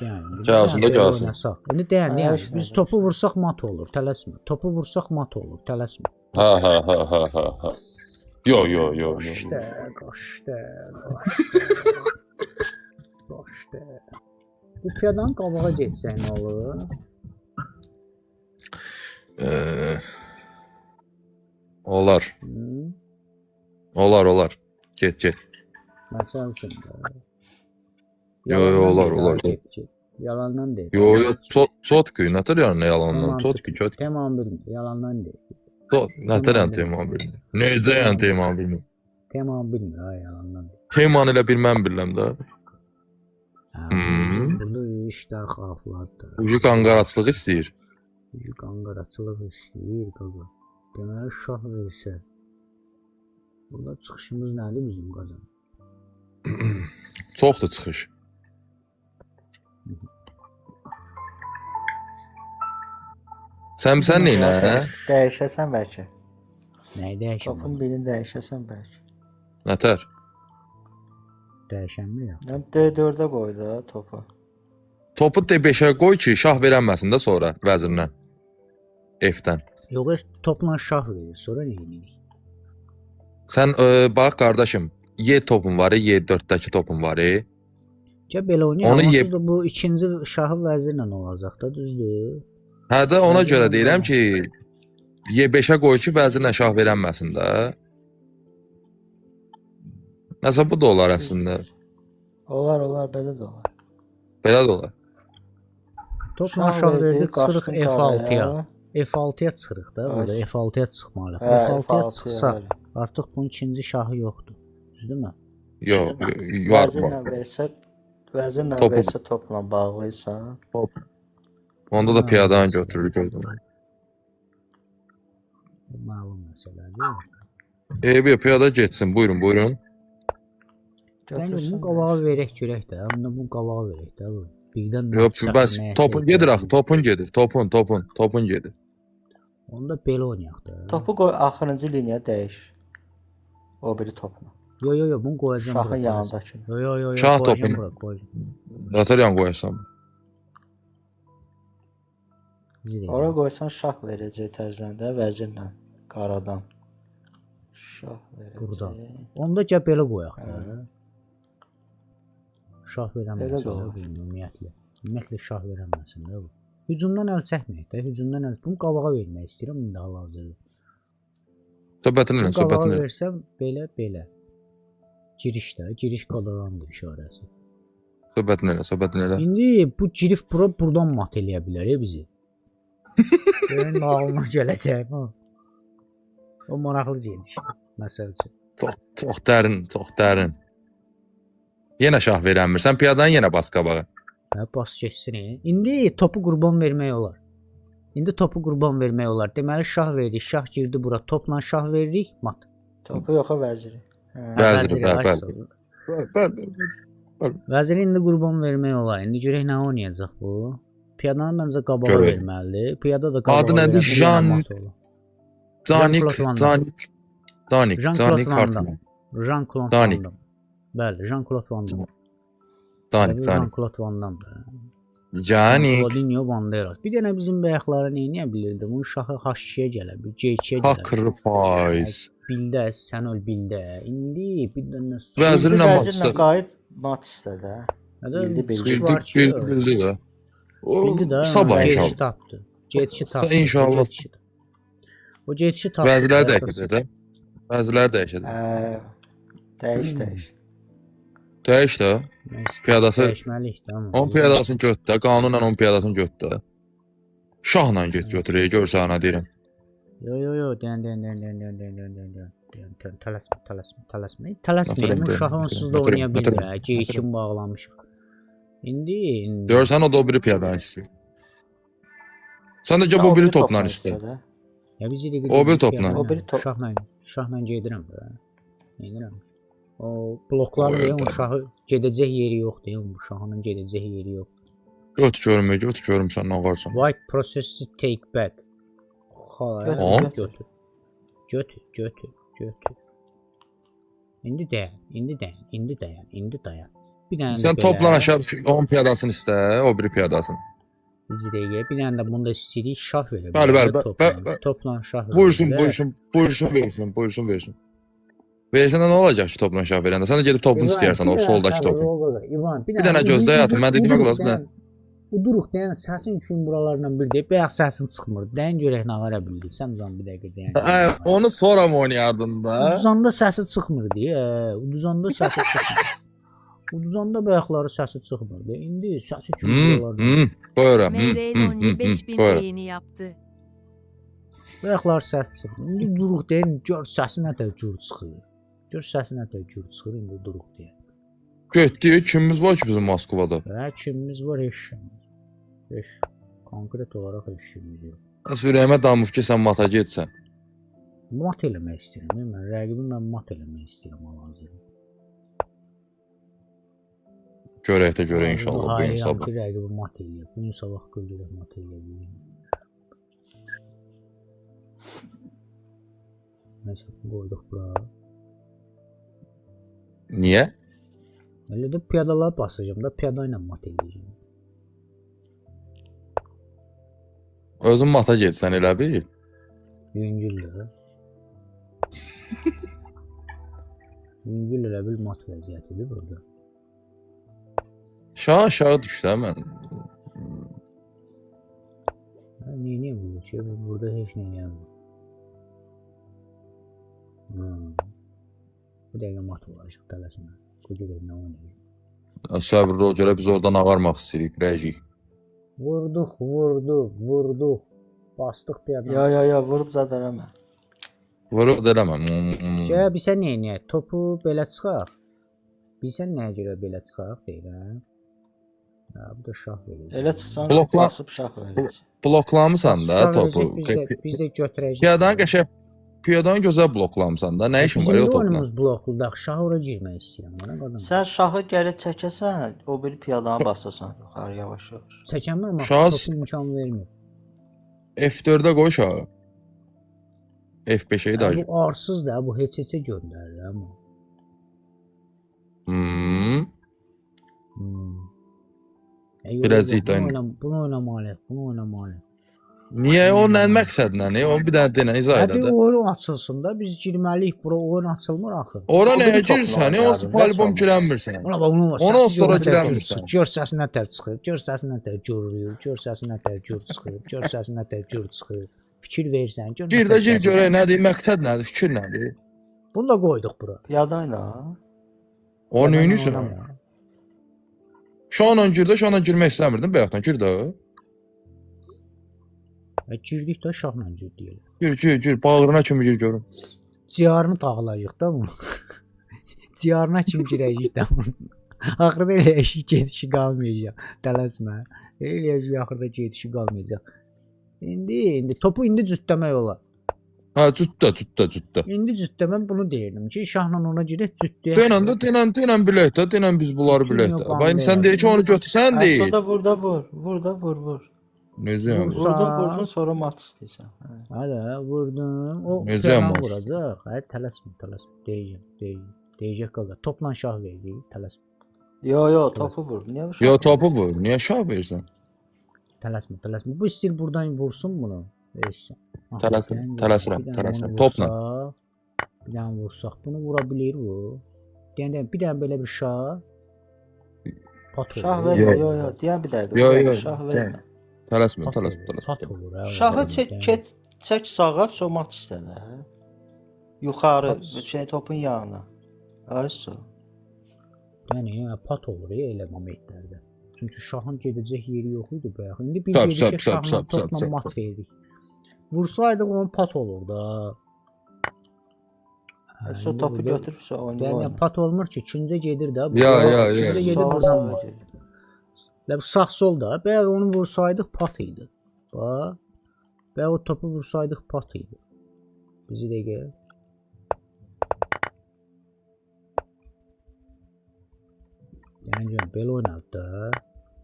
Yəni, Gəlsin də gəlsin. İndi deyən, Hə, yəni, heç biz nə, topu vursaq mat olur, tələsmə. Topu vursaq mat olur, tələsmə. Ha. Yo. Qaşdı. Bu piyadan qabağa getsək nə olur? Olar. Hı? Olar. Get. Məsəl üçün. Yo, olar. Get. Yalandan deyil. Yo, çotku, nətər yəni yalandan? Çotku. Tamam bilmir, yalandan deyil. Nətər yəni teman bilmir? Necə yəni teman bilmir? Tamam bilmir, ha yalandan deyil. Teman elə bir mən bilirəm də. Burada işlər xaflardır. Ucu qanqaraçlıq istəyir. Qanqaraçılıq istəyir qaqa. Deməli şah versə. Burada çıxışımız nədir bizim qazan? Çoxdur çıxış. Sən neynə? Dəyişəsən bəlkə. Nəyi dəyişəm? Topun birini dəyişəsən bəlkə. Nətər? Dəyişəmmi ya? D4-ə qoy da topu. Topu D5-ə qoy ki, şah verənməsin də sonra vəzirinə. F-dən. Yox, topla şah verir, sonra nə edirik? Sən bax qardaşım, Y topun var, Y4-dəki topun var. Gəl belə Onu oynayaq. Da bu ikinci şahı vəzirlə olacaq da, düzdür? Hə də ona görə deyirəm ki, Y5-ə qoy ki, vəzirinə şah verənməsin də. Nəsə bu da olar əslində. Olar, belə də olar. Belə də olar. Topla şah verdik, çıxırıq qaçdın F6-ya. qaraya. F6-ya çıxırıq da, burada Ay. F6-ya çıxmalıyıq. Hə, F6-ya F6-ya, çıxsaq, bəli. artıq bunun ikinci şahı yoxdur. Düzdürmü? Yox, var. Vəzirlə versə, vəzirlə Topu- versə topla bağlıysa, Onda da piyadanı götürür gözdən. Bu məlum məsələdir. Bir piyada getsin. Buyurun, buyurun. Yəni götürsün. bu qavağı verək görək də. Amma bu qavağı verək də. Bu. Birdən Yox, nəsə bəs nəyəsə topun gedir axı, ehtiyacımız- topun gedir. Topun gedir. Onda belə oynayaq da. Topu qoy axırıncı liniyaya dəyiş. O biri topla. Yo, bunu qoyacağam. Şahın bura, yanındakı. Yo, Şah qoyacağam topunu. bura, qoyacağam. Qataryan qoyarsan. Zirə. Ora qoysan şah verəcək tərzəndə vəzirlə qaradan. Şah verəcək. Burada. Onda gəl belə qoyaq da. Şah Belə də verəməsin olur. ümumiyyətlə. Ümumiyyətlə şah verəməsin də bu. Hücumdan əl çəkməyək də. Hücumdan əl. Bunu qabağa vermək istəyirəm indi hal-hazırda. Söhbətin elə, Bu qabağa söhbətin elə. versəm belə. Giriş də, giriş qadağandır işarəsi. Söhbətin elə. İndi bu girif buradan mat eləyə bilər ya bizi. Görün ağlına gələcək bu. O maraqlı geniş. Məsəl üçün. Çox dərin. Yenə şah verənmir. Sən piyadanı yenə bas qabağa. Hə, bas keçsin. İndi topu qurban vermək olar. Deməli şah verdik, şah girdi bura. Topla şah veririk, mat. Topu yoxa vəziri. Hə. Vəziri, Vəziri, bəli. Vəziri indi qurban vermək olar. İndi görək nə oynayacaq bu. Piyadanı məncə qabağa Görək. verməlidir. Piyada da qabağa Adı nədir? Danik Hartman. Jean-Claude Danik. Van Damme. Bəli, Jean-Claude Van Damme. Danik. Jean-Claude Van Damme. Danik. Claudinho Banderas. Bir dənə bizim bəyəkləri nə edə bilirdi? Bunun şahı H2-yə gələ bilir, C2-yə gələ bilir. Sacrifice. Bildə, sən öl bildə. İndi bir dənə Vəzirlə mat Vəzirlə istədi. qayıt mat istədi. bildi Bildi də. O Bildi də. sabah C2 inşallah. tapdı. C2 tapdı. İnşallah. C2 tapdı. O C2 tapdı. Vəzirlər də Əsas- əkədir də. Vəzirlər də əkədir. Dəyiş. Dəyiş də. Nəysə, Piyadası dəyişməliyik də amma. onun piyadasını götür də. Qanunla onun piyadasını götür də. Şahla get götür, görsən ana deyirəm. Yo, tələsmə. Bu şahı onsuz da oynaya bilir. C2 bağlamışıq. İndi Görsən o da o biri piyadanı istəyir. Sən də bu biri topla istə. Ya biz O biri topla. O biri top. Şahla gedirəm də. Gedirəm. O bloklar O verin, evdə. o şahı gedəcək yeri yoxdur. Bu şahının gedəcək yeri yoxdur. Götür görüm sən nə varsan. White process to take back. Götür. Götür. İndi dayan. Bir dənə Sən topla aşağı onun piyadasını istə, o biri piyadasını. Bir dənə də bunda istəyirik şah verə. Bəli. Topla şah. Buyursun. Versən nə olacaq ki topla şah verəndə? Sən də gedib topunu istəyirsən o soldakı topu. Bir dənə gözlə həyatım, mən dediyimə qulaq as. Uduruq deyən səsin üçün buralarla bir deyib, bayaq səsin çıxmır. Dəyin görək nə verə bildik. Sən uzan bir dəqiqə deyən. Onu sonra mı oynayardın da? Uduzanda səsi çıxmırdı. Uduzanda səsi çıxmır. Uduzanda bayaqları səsi çıxmırdı. İndi səsi üçün buralardan. Buyuram. Meyreloni 5000 beğeni yaptı. Bayaqlar səs çıxır. İndi duruq deyən, gör səsi nə də cür çıxır. İndi duruq deyən. Getdik, kimimiz var ki bizim Moskvada? Kimimiz var heç. Konkret olaraq heç kimimiz yox. Ürəyimə damıb ki sən mata getsən. Mat eləmək istəyirəm. Mən rəqibimlə mat eləmək istəyirəm hal-hazırda. Görək inşallah bu gün sabah. Rəqibi mat eləyir. Bu gün sabah qıldırıq mat eləyir. Nəsə qoyduq bura. Niyə? Elə də piyadalar basacağım da piyada ilə mat eləyəcəm. Özün mata getsən elə bil. Yüngüllə. Yüngül elə bil mat vəziyyətidir burada. Şah aşağı düşdü mən. Niyə bu şey? Burada heç nə eləyəməm. Bu dəqiqə mat olacaq tələsmə. Qoca nə oynayır? Səbirli ol, görə biz oradan ağarmaq istəyirik, rəcik. Vurduq. Bastıq bir adam. Ya, vurub zad eləmə. Vurub eləməm. Bilsən neyə? Topu belə çıxaq. Bilsən nəyə görə belə çıxaq deyirəm. Ya, bu da şah verir. Elə çıxsan, Blokla- basıb şah verir. Bloklamısan da topu. Biz də götürəcəyik. Piyadanı qəşəng, piyadanı gözəl bloklamısan da. Nə işin var Bizim o də topla? oyunumuz blokludur. Şah ora girmək istəyirəm. Bana qadın. Sən şahı geri çəkəsən, o bir piyadanı basasan yuxarı yavaş-yavaş. Çəkəməm amma Şah- topu imkan vermir. F4-ə qoy şahı. F5-ə də. Bu arsız da, bu heç-heçə göndərir amma. Biraz cidden. Bunu oynamalıyıq. Niyə o nə məqsədlə? O bir dənə denə izah Hadi edə. oyun açılsın da biz girməliyik bura. Oyun açılmır axı. Ora O nəyə biri girsən? topla O lazım, albom nə girənmirsən. Ona bax bunu Ondan sonra girəmirsən. Gör səsinə tər çıxır. Gör səsinə tər gürüyür. Gör səsinə tər gür çıxır. Gör səsinə tər gür çıxır. Fikir versən. Gör. Gir də gir görək nədir, məqsəd nədir, fikir nədir? Bunu da qoyduq bura. Piyada ilə. O neyinsən? Şahla girdə, şahla girmək istəmirdin, bayaqdan gir də. Girdik də şahla girdik. Gir, bağrına kimi gir görüm. Ciyarını tağlayıq da bunu. Ciyarına kimi girəcəyik də bunu. Axırda elə eşik gedişi qalmayacaq. Tələsmə. Elə eşik axırda gedişi qalmayacaq. İndi topu cütləmək olar. Ha, cütdə. İndi cütləməm bunu deyirdim ki, şahla ona girək cütləyə. Denən bilək də, denən biz bunları bilək də. Bax, sən deyir ki, onu götürsən deyil. Sonra burada vur. Necə yəni? Vurdun, sonra mat istəyirsən. Hələ vurdum. O Necə filan mat? vuracaq. Hələ tələsmə. Deyəcək qaqa. Topla şah verdik, tələsmə. Yo, topu vur. Niyə vur? Yo, topu vur, niyə şah verirsən? Tələsmə. Bu istil buradan vursun bunu. Verirsən. Tələsirəm. Topla. Bir dənə vursaq. Bunu vura bilir bu. Bir dənə belə bir şah. Şah vermə. Yo. Deyən bir dəqiqə. Yo. Şah vermə. Tələsmə. Pat olur. Şahı çək sağa, sonra mat istə də. Yuxarı, topun yanına. Ayso. Yəni pat olur elə momentlərdə. Çünki şahın gedəcək yeri yox idi bayaq. İndi bir Sap, gedişə sap, şahla sap, topla sap, mat sap. verdik. Vursaydıq onun pat olur da. Sonra topu götürüb sonra Yəni oynayır. pat olmur ki, küncə gedir də. Ya. Küncə gedib buradan vur. Lə sağ sol da. Bayaq onu vursaydıq pat idi. Bax. Bayaq o topu vursaydıq pat idi. Bizi də gəl. Yəni belə oynadı da.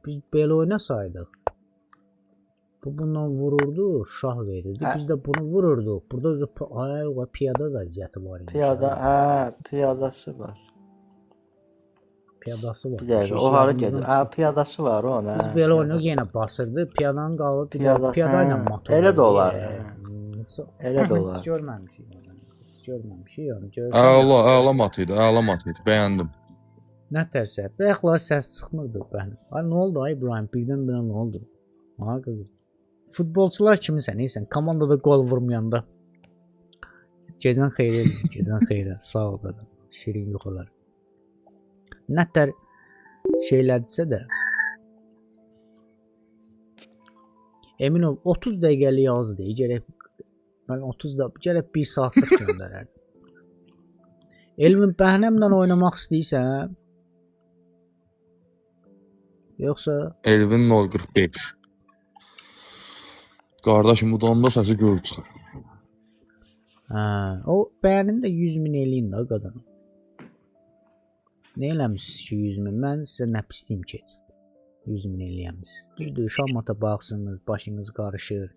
Biz belə oynasaydıq. Bu bundan vururdu, şah verirdi. Biz də bunu vururduq. Burada piyada vəziyyəti var. Piyadası var. Piyadası var. Bir dəqiqə, o hara gedir? Piyadası var ona. Biz belə oynayıq, yenə basırdı. Piyadanın qalıb piyada ilə mat. Elə də olar. Elə də olar. Heç görməmişik. Əla mat idi, bəyəndim. Nə tərsə, bayaqlar səs çıxmırdı bənim. Ay nə oldu ay İbrahim? Birdən-birə nə oldu? Ha qızım. Futbolçular kimisən, neysən? Komandada gol vurmayanda. Gecən xeyrə, sağ ol qadın. Şirin yuxular. Nə tər şeylədirsə də Eminov 30 dəqiqəlik yazdı. Mən 30 1 saatlıq göndərərdim. Elvin bəhnəmlə oynamaq istəyirsən? Yoxsa Elvin 045. Qardaşım, bu donda səsi gör çıxır. o bəyənin də 100.000 eləyin də qadın. Nə eləmişsiniz ki 100.000? Mən sizə nə pisliyim ki 100.000 eləyəmişsiniz. Düzdür, şamata baxsınız, başınız qarışır.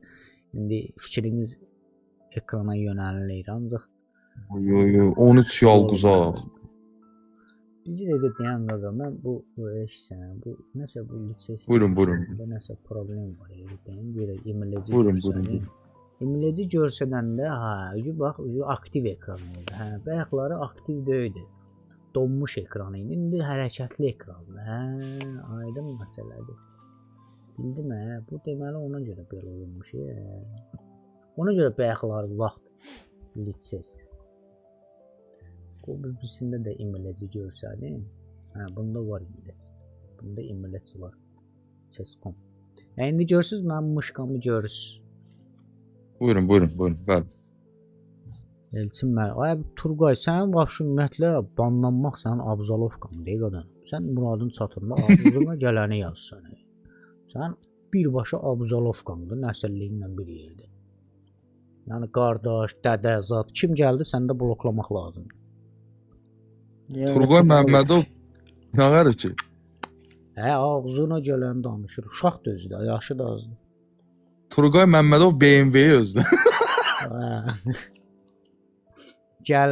İndi fikriniz ekrana yönəlilir, ancaq 13 yalquza. bizi də deyən qadın, mən bu eşsən, bu nəsə bu lisesi. Buyurun. Nəsə problem var, deyim, görə imleci. Buyurun. İmleci görsədəndə, bax, aktiv ekran oldu. Bayaqları aktiv deyildi. Donmuş ekran idi. İndi hərəkətli ekrandır. Aydın məsələdir. Bildim bu deməli ona görə belə olmuş. Ona görə bayaqları vaxt lises. O birisində də imleci görsədim. Hə, bunda var imlec. Bunda imlec var. Chess.com. İndi görürsüz mənim mışqamı görürsüz. Buyurun. Bəli. Elçin mən. Ay Turqay, sənin bax şu ümumiyyətlə banlanmaq sənin Abzalovkan deyə qadan. Sən muradın çatında ağzına gələni yazsan. Sən birbaşa Abzalovkandır, nəsilliklə bir yerdə. Yəni qardaş, dədə, zat kim gəldi sən də bloklamaq lazımdır. Turqay Məmmədov nə qarı ki? Hə, ağzına gələni danışır. Uşaq da özü də, yaşı da azdır. Turqay Məmmədov BMW özdə. Hə. Gəl.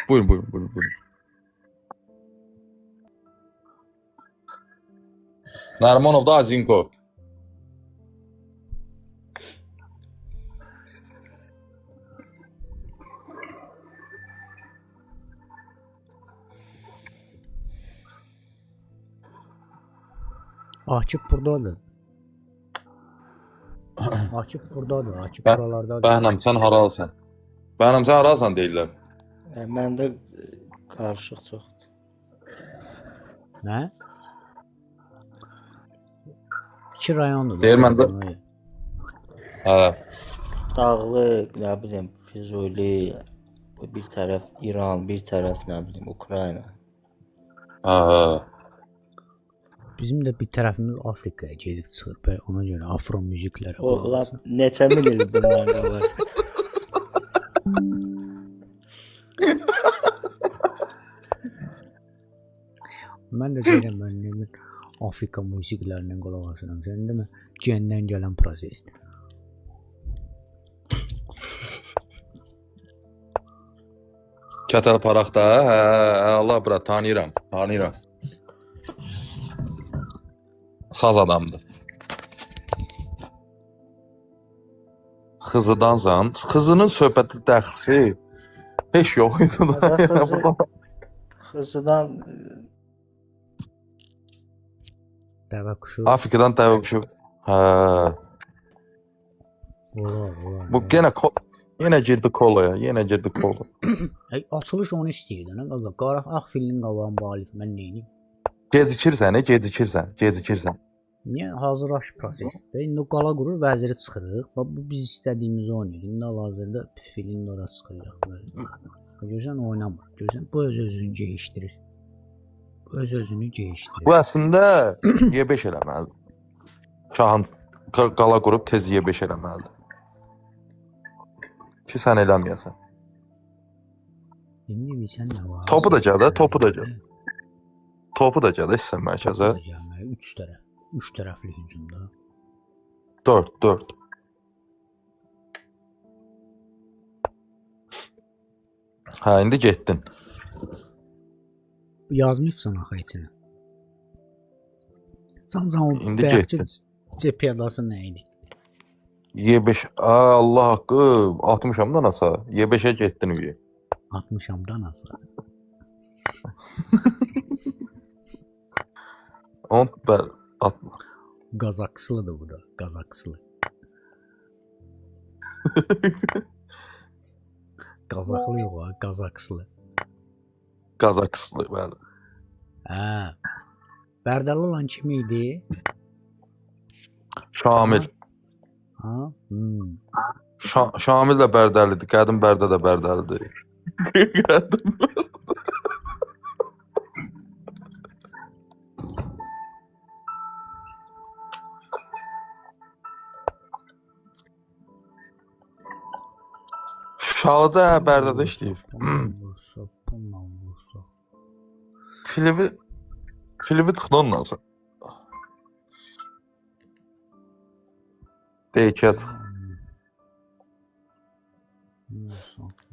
Buyurun. Narmanov da Azinko. Akif burdadır. Akif burdadır. Akif Bə- buralardadır. Bəhnəm sən haralısan? Bəhnəm sən haralısan deyirlər. Məndə qarışıq çoxdur. Nə? 2 rayondur. Deyir məndə. Hə. Dağlıq, nə bilim, Füzuli, bu bir tərəf İran, bir tərəf nə bilim Ukrayna. Hə. Bizim də bir tərəfimiz Afrikaya gedib çıxır. Bəy ona görə afro müziklərə. O lap neçə min il bundan qabaq. Mən də deyirəm mən nə bilim Afrika musiqilərindən qulaq asıram. Sən demə gendən gələn prosesdir. Kətal Paraqda, hə, Allah bura tanıyıram. Saz adamdır. Xızıdansan, xızının söhbəti dəxlisi heç yox idi da. Xızıdan Dəvə quşu. Afrikadan dəvə quşu. Hə. Olar. Bu yenə girdi kolaya, Ay açılış onu istəyirdi, nə qaqa. Qara ağ filin qabağın balif mən nə edim? Gecikirsən. Niyə hazırlaş prosesdə? İndi o qala qurur, vəziri çıxırıq. Bax bu biz istədiyimizi oynayır. İndi hal-hazırda filin ora çıxırıq böyle. Görsən oynamır. Görsən bu öz-özünü geyişdirir. Öz-özünü geyişdirir. Bu əslində Y5 eləməlidir. Şahın qala qurub tez Y5 eləməlidir. Ki sən eləməyəsən. İndi bilsən nə var? Topu da gəl, heç sən mərkəzə. 3 tərəfli hücumda. 4. Hə, indi getdin. Yazmayıbsan axı içinə. Sən o İndi bəyəkçi getdin. cepiyadası nə idi? Y5, Allah haqqı, 60-amdan asa, Y5-ə getdin üyə. 60-amdan asılı. On bəli, atma. Qazaksılıdır bu da, Qazaksılı. Qazaqlı yox ha, Qazaksılı. Qazaksılı, bəli. Hə. Bərdəli olan kim idi? Şamil. Ha? Şamil də Bərdəlidir, Qədim Bərdə də Bərdəlidir. Qədim Şalıda Bərdədə işləyib. Bundan vursa. Filmi tıxdan lazım. Deyikə çıx.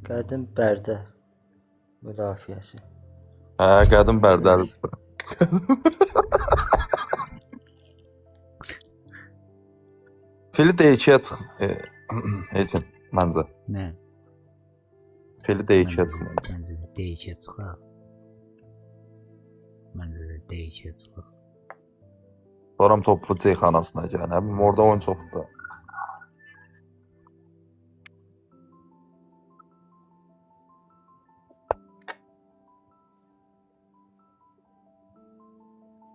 Qədim Bərdə müdafiəsi. Hə, Qədim Bərdəli. Fili deyikə çıx. Heçin, məncə. Nə? Fili deyikə çıx. Məncə də deyikə çıxaq. Məncə də deyikə çıxaq. Sonra topu ceyxanasına gəl. Hə, orada oyun çoxdur.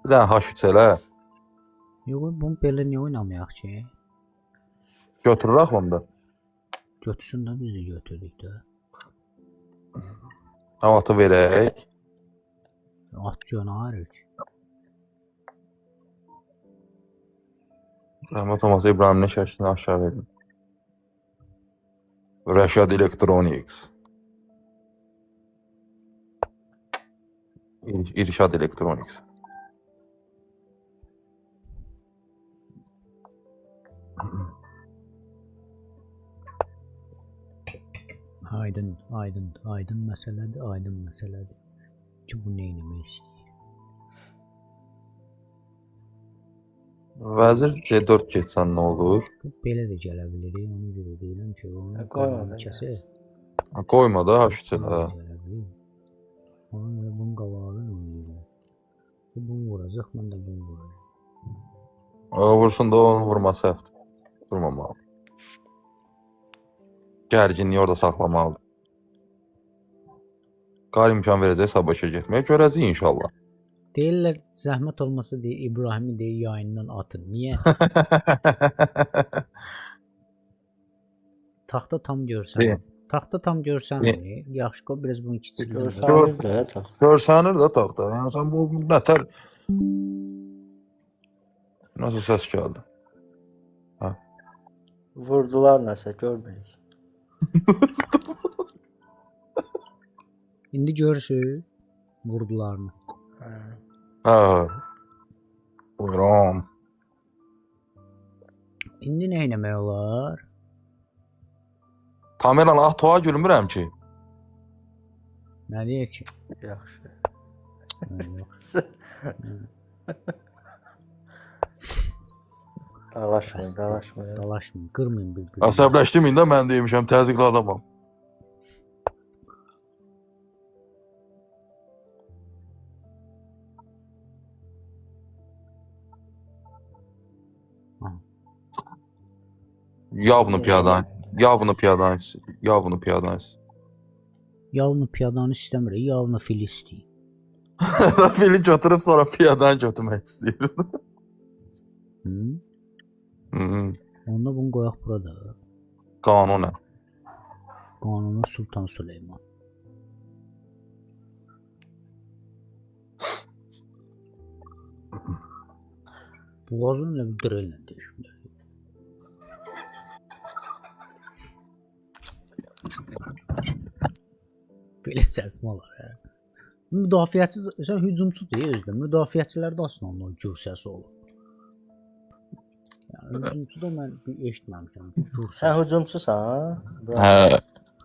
Bir dənə H3 elə. Yox, bunu belə niyə oynamayaq ki? Götürürük onda. Götürsün də biz də götürdük də. Atı verək. At gönərik. Rəhmət olmasa İbrahim'in şəklini aşağı verin. Rəşad Electronics. İrşad Electronics. Aydın məsələdir ki, bu nə etmək istəyir? Vəzir C4 keçsən nə olur? Bu belə də gələ bilər, ona görə deyirəm ki, onu Qoyma da. kəsək. Qoyma da H3 elə. Ona görə bunun qabağını oynayırlar. Bunu vuracaq, mən də bunu vuracaq. Vursun da onun vurması səhvdir. Vurmamalı. Gərginliyi orada saxlamalıdır. Qar imkan verəcək Sabaşa getməyə. Görəcək inşallah. Deyirlər, zəhmət olmasa deyir, İbrahimi deyir, yayından atın. Niyə? Taxta tam görsən. Taxta tam görsən. Yaxşı, qoy biraz bunu kiçildir. Görsənir də taxt. Görsənir də taxta. Yəni sən bu nətər... Nasıl səs gəldi? Vurdular nəsə, görmürük. İndi görürsün vurdularını. Hə. Buyuram. İndi nə etmək olar? Tameran toğa gülmürəm ki. Nə deyək ki? Yaxşı. Yox. Dalaşmayın, qırmayın bir-birini. Əsəbləşdim indi mən demişəm, təzyiqli adamam. Yavını piyadan. Yalını piyadanı istəmir, yalını fil istəyir. Fili götürüb sonra piyadan götürmək istəyir. Onda bunu qoyaq burada. Qanunə. Qanuna Sultan Süleyman. Boğazın ilə bir direllə deyişmdir. Belə səsmə olar ya. Müdafiətsiz, sən hücumçu deyil özdə. Müdafiəçilərdə aslında ondan gür səsi olur. Yəni hücumçu da mən eşitməmişəm. Sən hücumçusan? Hə.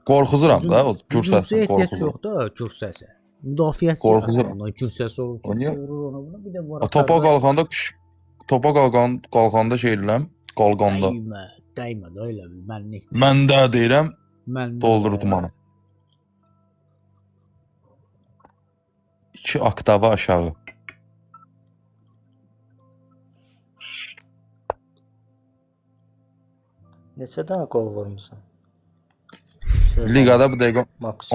Qorxuzuram da o gür səsi qorxuzur. Yox da gür səsi. Müdafiətsiz ondan gür səsi olur. Vurur ona buna bir də var. Topa qalxanda şey edirəm, qalqanda. Dəymə də elə bil. Mən də deyirəm, doldurdum onu. 2 oktava aşağı. Neçə dənə qol vurmusan? Liqada bu dəqiqə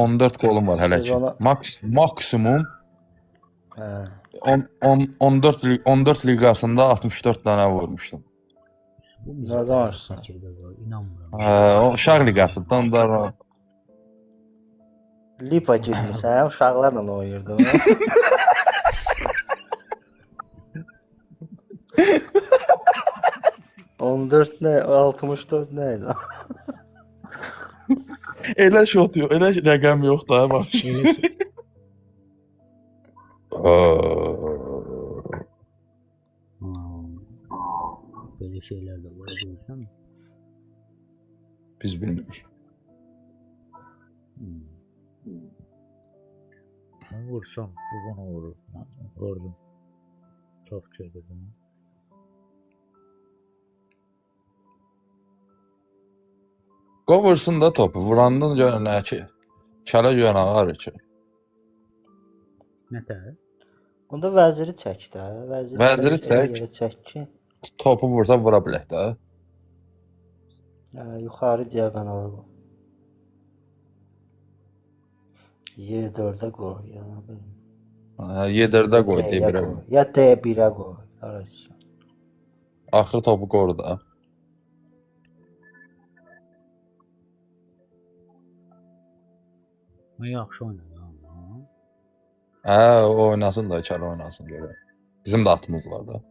14 qolum var hələ ki. Maksimum 14 liqasında 64 dənə vurmuşdum. Nə danışsan? İnanmıram. O uşaq liqasından da Lipa girmisən, uşaqlarla oynayırdın. 14 nə, 64 nə idi? elə şot yox, elə rəqəm yox da bax. Böyle şeyler de var görürsən. Biz bilmirik. Vursam, bu bana vurur. Vurdum. Çok çevirdim. Qovursun da topu, vurandan görə nə ki? Kələ görə ağır ki. Nətər? Onda vəziri çək də. Vəziri çək. Çək ki. Topu vursa vura bilək də. Yuxarı diaqonalı bu. Y4-ə qoy, yana bilməm. Y4-də qoy D-yə D1-ə. qoy. Ya D1-ə qoy. Qarışsın. Axırı topu qoru da. Yaxşı oynadı amma. Hə, o oynasın da, Kələ oynasın görə. Bizim də atımız var da.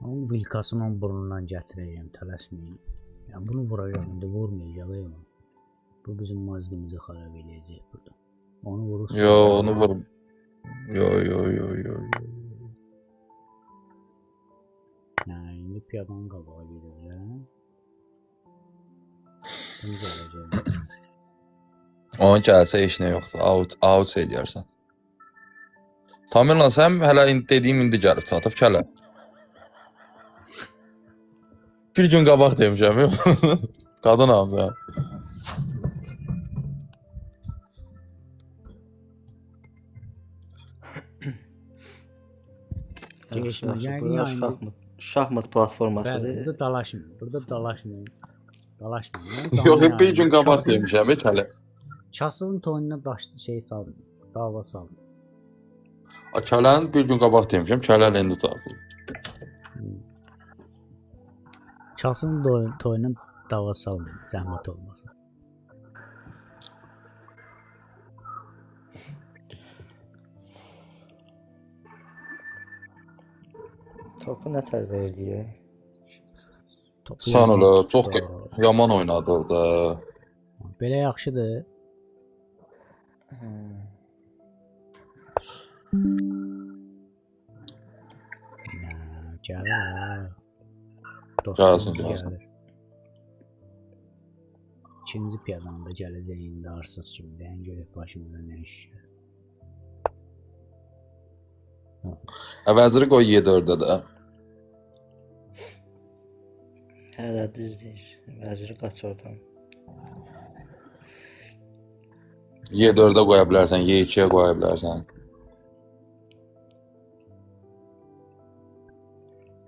Onun vilkasını onun burnundan gətirəcəm, tələsməyin. Yəni bunu vuracaq, indi vurmayacaq ya. Bu bizim mazlımızı xarab eləyəcək burada. Onu vurursa... Yo, onu vur. Yo. Yəni, indi piyadanın qabağa gedirəm. Bunu gələcək. Onun gəlsə heç nə yoxsa, out eləyərsən. Tamirlan, sən hələ dediyim indi gəlib çatıb Kələ. Bir gün qabaq demişəm, yox. Qadınam sən. Şahmat platformasıdır. Bəli, burada dalaşmıyor. Burada dalaşmıyor. Yox, bir gün qabaq demişəm, Kələ. Kasılın toyuna şey saldım. Dava saldım. Kələnin bir gün qabaq demişəm, Kələ indi tapılır. Kasılın toyuna dava saldım, zəhmət olmasa. Topu nətər verdi? Sən elə çox yaman oynadı da. Belə yaxşıdır. Gəlir. Gəlsin. İkinci piyadanın da gələcəyində arsız kimi deyən görək başımıza nə iş. Vəziri qoy Y4-də də. Hələ düzdür. Vəziri qaç oradan. Y4-də qoya bilərsən, Y2-yə qoya bilərsən.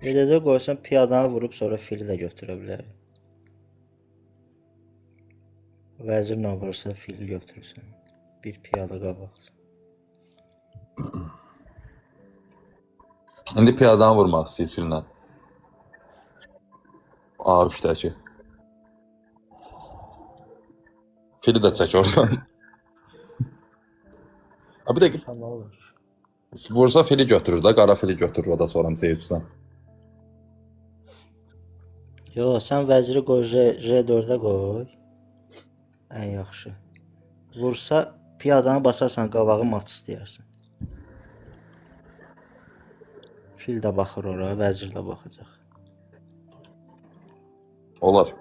Elə qoysan piyadanı vurub sonra fili də götürə bilər. Vəzirlə vurursa fili götürürsən. Bir piyada qabaqsın. İndi piyadanı vurmaq istəyir fillə. A3-dəki. Fili də çək oradan. Bir dəqiqə. Vursa fili götürür da, qara fili götürür o da sonra C3-dən. Yox, sən vəziri qoy J4-də qoy. Ən yaxşı. Vursa piyadanı basarsan qavağı mat istəyərsən. Fil də baxır ora, vəzir də baxacaq. Olar.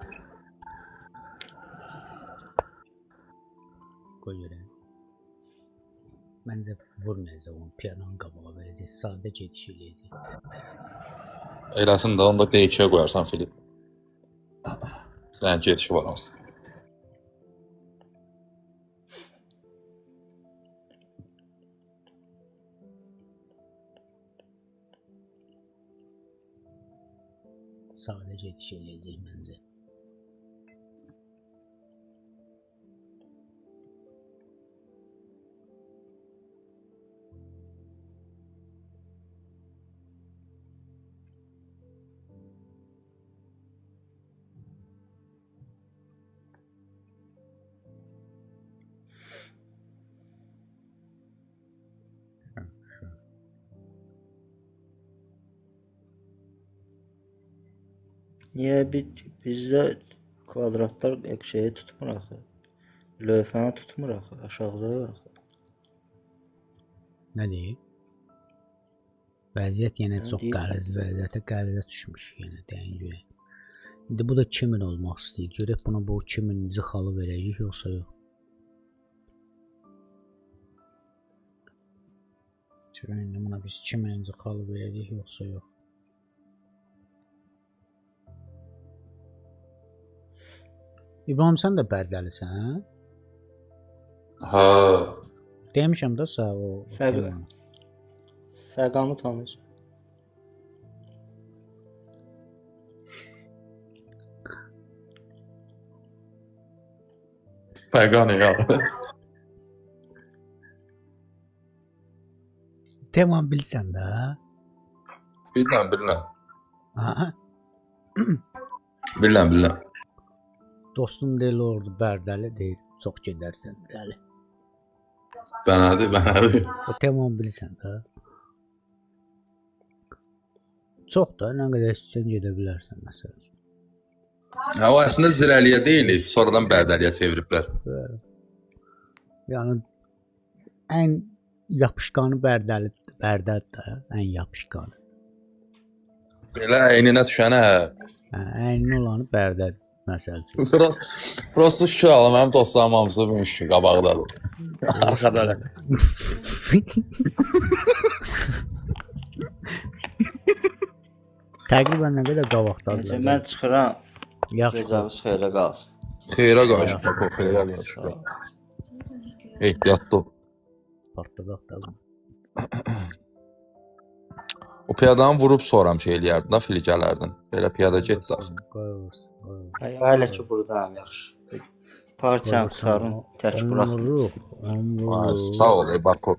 Qoy görək. Məncə vurmayacaq onu, piyadanın qabağa verəcək, sadə gediş eləyəcək. Eləsin də, onda D2-yə qoyarsan fili. Yəni gedişi var aslında. Sadə gediş eləyəcək məncə. Niyə bizdə kvadratlar şeyi tutmur axı? Lövhəni tutmur axı, aşağıda axı. Nə deyib? Vəziyyət yenə çox qəliz, vəziyyətə qəlizə düşmüş yenə deyən görək. İndi bu da 2000 olmaq istəyir. Görək buna bu 2000-ci xalı verəcək yoxsa yox. Görək indi buna biz 2000-ci xalı verəcək yoxsa yox. İbrahim, sən də bərdəlisən? Hə. Demişəm də sağ o. Fəqanı tanıyırsan. Pəqanı ya. Teman bilsən də. Bilirəm. Ha? Bilirəm. Dostum deyil ordu Bərdəli deyir. Çox gedərsən dəli. Bənədi. O teman bilsən də. Çox da nə qədər istəsən gedə bilərsən məsələn. Ha, o əslində Zirəliyə deyil, sonradan Bərdəliyə çeviriblər. Yəni ən yapışqanı Bərdədir də, ən yapışqanı. Belə əyninə düşənə. Hə, əynin olanı Bərdədir məsəl üçün. Prosto şükür alım, mənim dostlarım hamısı bir şükür qabaqdadır. Arxadadır. Təqribən nə qədər qabaqdadır. Necə mən çıxıram. Yaxşı. Gecəviz xeyrə qalsın. Xeyrə qarşı. Ehtiyatlı. Partladaq da. O piyadanı vurub sonra şey eləyərdin, fili gələrdin. Belə piyada get də. Hələ ki buradayım yaxşı. Partiyanı qurtarın, tək burax. Sağ ol, Bako.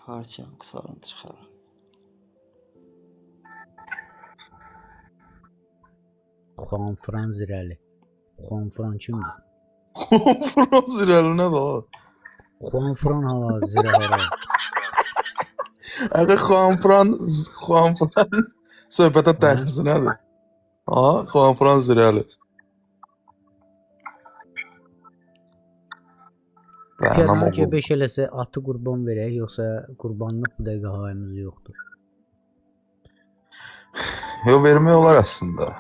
Partiyanı qurtarın, çıxarın. Xuanfran Zirəli. Xuanfran kimdir? Xuanfran Zirəli nədir o? Xuanfran hava Zirə hara. Əgər Xuanfran söhbətə tərkisi nədir? Ha, Xuanfran Zirəli. Piyadan G5 eləsə atı qurban verək, yoxsa qurbanlıq bu dəqiqə hayımız yoxdur? Yox, vermək olar əslində.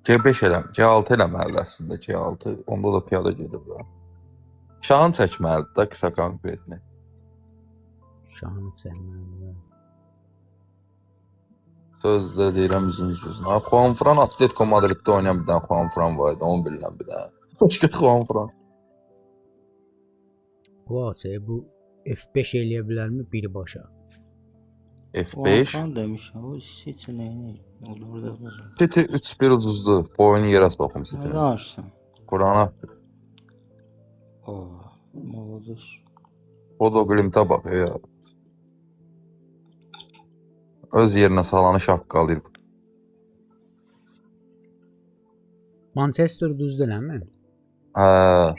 G5 eləm, G6 eləməlidir əslində, G6. Onda da piyada gedir. Şahın çəkməlidir də qısa konkretini. Şahını çəkməlidir. Sözlə deyirəm üzün sözünə. Xuanfran Atletico Madriddə oynayan bir dənə Xuanfran var idi, onu bilirəm bir dənə. Başqa Xuanfran. Bu F5 eləyə bilərmi birbaşa? F5. Xuanfran demişəm, o heç nəyini olur da. Titi 3-1 uduzdu. Boyunu yerə soxum Nə Titi. danışsan? Qurana. Molodus. O da glimtə bax ya. Öz yerinə salanı şaqqalayıb. Manchester düzdür eləmi? Hə.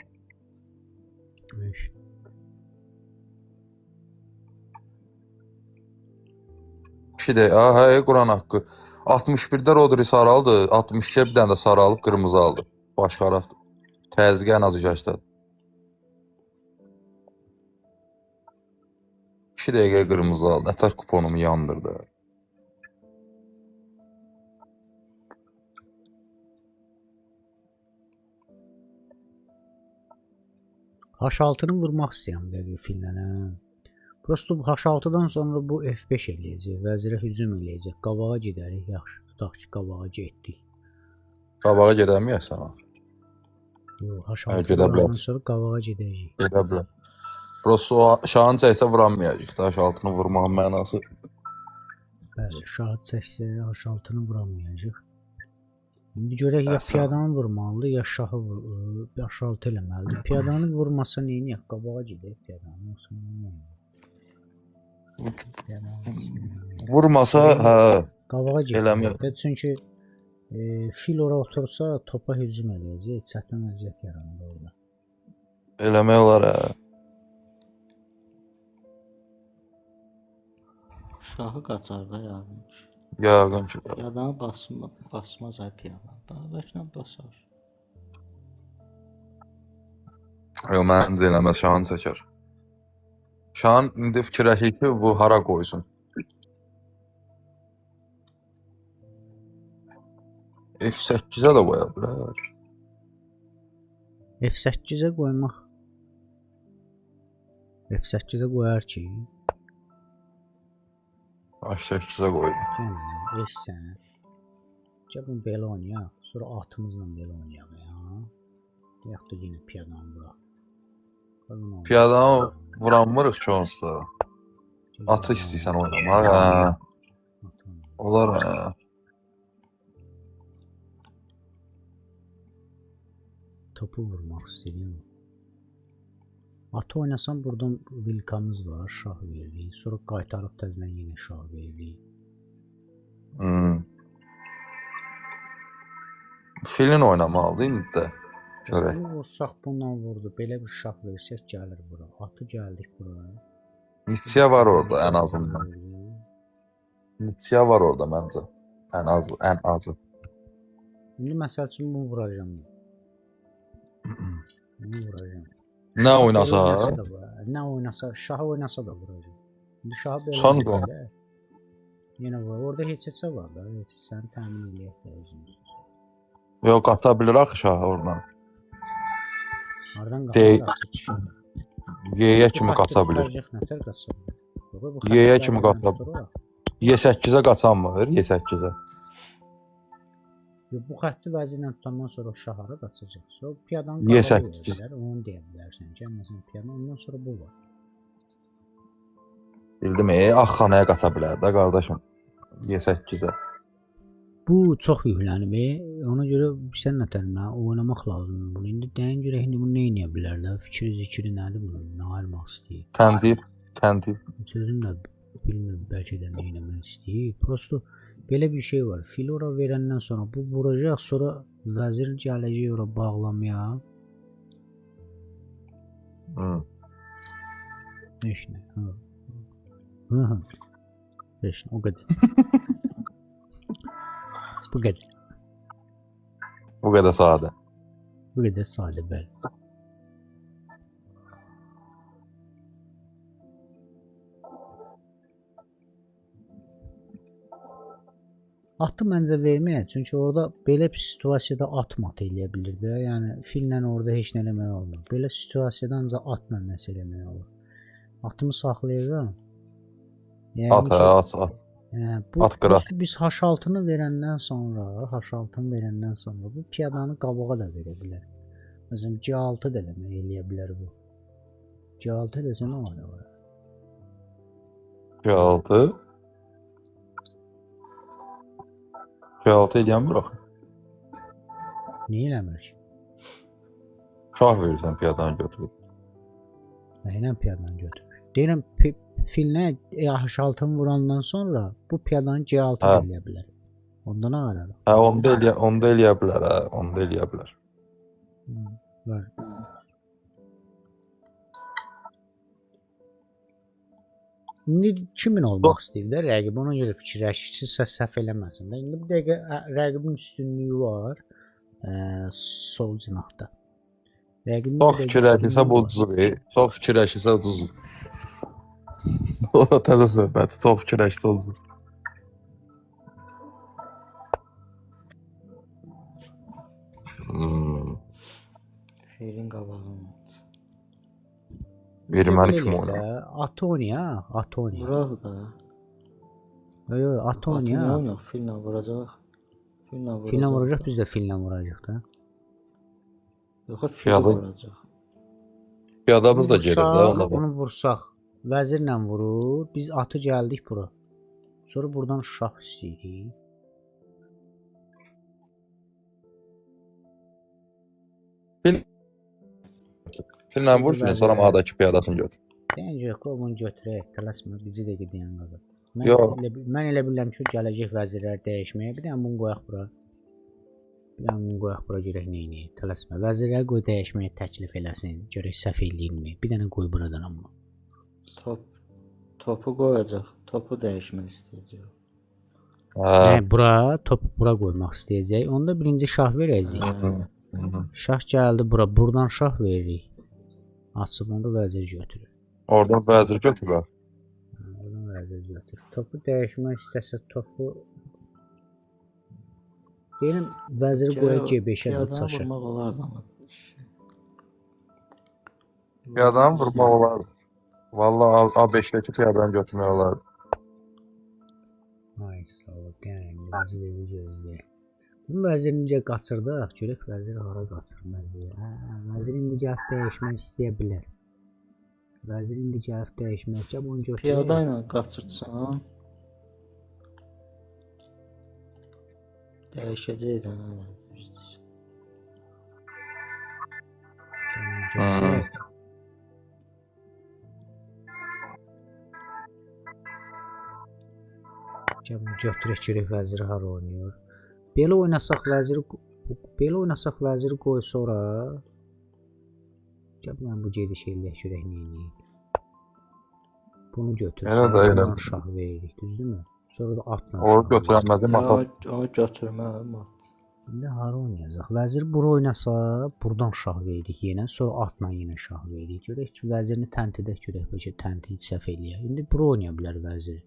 Kişi də, hə, Quran haqqı. 61-də Rodri sarı aldı, 62-də bir dənə də sarı alıb qırmızı aldı. Başqa arafdır. Təzyiqə ən azı yaşdadır. 2 dəqiqə qırmızı aldı. Nətər kuponumu yandırdı. H6-nı vurmaq istəyirəm dəqiq fillərə. Prosto H6-dan sonra bu F5 eləyəcək, vəzirə hücum eləyəcək. Qabağa gedərik, yaxşı. Tutaq ki, qabağa getdik. Qabağa gedəməyəsən axı. Yox, H6-dan sonra qabağa gedəcək. Gedə bilər. Prosto şahın çəksə vuramayacaq. H6-nı vurmağın mənası. Bəli, şahı çəksə H6-nı vuramayacaq. İndi görək ya piyadanı vurmalıdır, ya şahı H6 eləməlidir. Piyadanı vurmasa neyniyək? Qabağa gedək piyadanı. Vurmasa, hə. Qabağa Eləmir. gedək. Çünki fil ora otursa topa hücum eləyəcək. Çətin vəziyyət yaranır orada. Eləmək olar, hə. Şahı qaçar da yəqin ki. Yəqin ki. Piyadanı basmaz ay piyadan. Bəlkə basar. Yox, məncə eləməz, şahın çəkər. Şahın indi fikirləşir ki, bu hara qoysun. F8-ə də qoya bilər. F8-ə qoymaq. F8-ə qoyar ki. H8-ə qoydu. Yəni, sən. Gəlin belə oynayaq. Sonra atımızla belə oynayaq ya. Yaxud da yenə piyadanı vuraq. Piyadanı vuranmırıq ki onsuz da. Atı istəyirsən oynamaq, hə. Olar ha. Topu vurmaq istəyirəm. Atı oynasam buradan vilkamız var, şah veririk. Sonra qaytarıb təzədən yenə şah veririk. Filin oynamalıdır indi də. Görək. Bunu vursaq bununla vurdu. Belə bir şah versək gəlir bura. Atı gəldik bura. Nitsiya var orada ən azından. Nitsiya var orada məncə. Ən azı. İndi məsəl üçün bunu vuracağım. Bunu vuracağım. Nə oynasa? Nə oynasa, şahı oynasa da vuracağım. İndi şahı belə Son vuracaq. Yenə vur. Orada heç var da. Heç sən təmin eləyək də özünüz. Yox, qata bilir axı şahı oradan. Hardan Dey- qaçsa kişi. Y-yə kimi qaça bilir. Nətər qaça bilir? Y-yə kimi qaça bilir. Y8-ə qaçanmır, Y8-ə. Bu xətti vəzirlə tutandan sonra şah hara qaçacaq? Sonra piyadanın Y8. qabağı verirlər, onu deyə bilərsən ki, məsələn piyadan ondan sonra bu var. Bildim, Axxanaya qaça bilər də qardaşım. Y8-ə. Bu çox yüklənib. Ona görə sən nətərinə oynamaq lazımdır bunu. İndi dəyin görək indi bunu nə edə bilər də? Fikri zikri nədir bunun? Nə almaq istəyir? Təndib. Sözüm də bilmirəm, bəlkə də nə etmək istəyir. Prosto belə bir şey var. Fil ora verəndən sonra bu vuracaq, sonra vəzir gələcək ora bağlamaya. Heç nə. Heç nə, o qədər. Bu qədər. Bu qədər sadə. Bu qədər sadə bəli. Atı məncə verməyə, çünki orada belə bir situasiyada at mat eləyə bilir də. Yəni fillə orada heç nə eləmək olmur. Belə situasiyada ancaq atla nəsə eləmək olur. Atımı saxlayacağam. Yəni At. At qırat. Biz H6-nı verəndən sonra bu piyadanı qabağa da verə bilər. Məsələn C6 da eləyə bilər bu. C6 eləsə nə var? C6. C6 eləyən bırax. Niyə eləmir ki? Şah verirsən piyadanı götürüb. Nə ilə piyadanı götürür? Deyirəm filinə H6-nı vurandan sonra bu piyadanı C6 eləyə bilər. Onda nə var? Hə, onda eləyə bilər, hə, onda eləyə bilər. Var. İndi kimin olmaq istəyir də rəqib ona görə fikirləşirsə səhv eləməsin də. İndi bu dəqiqə rəqibin üstünlüyü var. Sol cinahda. Rəqibin Çox fikirləşirsə bu ucuzdur. Çox fikirləşirsə ucuzdur. O da təzə söhbət. Çox fikirləşirsə ucuzdur. Filin qabağını. Verməli kim oynar? Atonia. Vuraq da. Yox, Atonia. Yox, fillə vuracaq. Fillə vuracaq, biz də fillə vuracaq da. Yox, fillə vuracaq. Piyadamız da gelir də ona Bunu vursaq, vəzirlə vurur, biz atı gəldik bura. Sonra buradan şah istəyirik. Fillə vur, sonra mağdakı piyadasını götür. Deyəcək, onu götürək, tələsmə, bizi də gedəyən qədər. Yox. Mən elə bilirəm ki, gələcək vəzirlər dəyişməyə. Bir dənə bunu qoyaq bura. Görək nə edir. Tələsmə. Vəzirləri qoy dəyişməyə təklif eləsin. Görək səhv eləyirmi. Bir dənə qoy buradan amma. Topu qoyacaq. Topu dəyişmək istəyəcək. Bura, topu bura qoymaq istəyəcək. Onda birinci şah verəcək. Şah gəldi bura. Buradan şah veririk. Açıb onda vəzir götürür. Oradan vəzir götürür. Oradan vəzir götürür. Topu dəyişmək istəsə topu deyirəm vəziri qoyaq G5-ə də çaşır. Vurmaq olardı amma. Piyadanı vurmaq olardı. Vallahi A5-dəki piyadanı götürmək olardı. Ay sağ ol. Yəni vəziri gözləyək. Bu vəzir necə qaçırdıq? Görək vəzir hara qaçır vəzir. Vəzir indi gəlib dəyişmək istəyə bilər. Vəzir indi gəlib dəyişmək bunu götürür. Piyada ilə qaçırsan. Dəyişəcək də. Götürək. Gəlin götürək görək vəziri hara oynayır. Belə oynasaq vəziri qoy sonra. Gəl mən bu gediş eləyək görək nə edək. Bunu götürsə, Elə də, elə. bundan şah veririk, düzdürmü? Sonra da atla O şah. götürənməzi mat. Onu götürmə, mat. İndi hara oynayacaq? Vəzir bura oynasa, buradan şah veririk yenə, sonra atla yenə şah veririk. Görək ki, vəzirini təntidə görək, bəlkə təntiyi səhv eləyək. İndi bura oynaya bilər vəzir.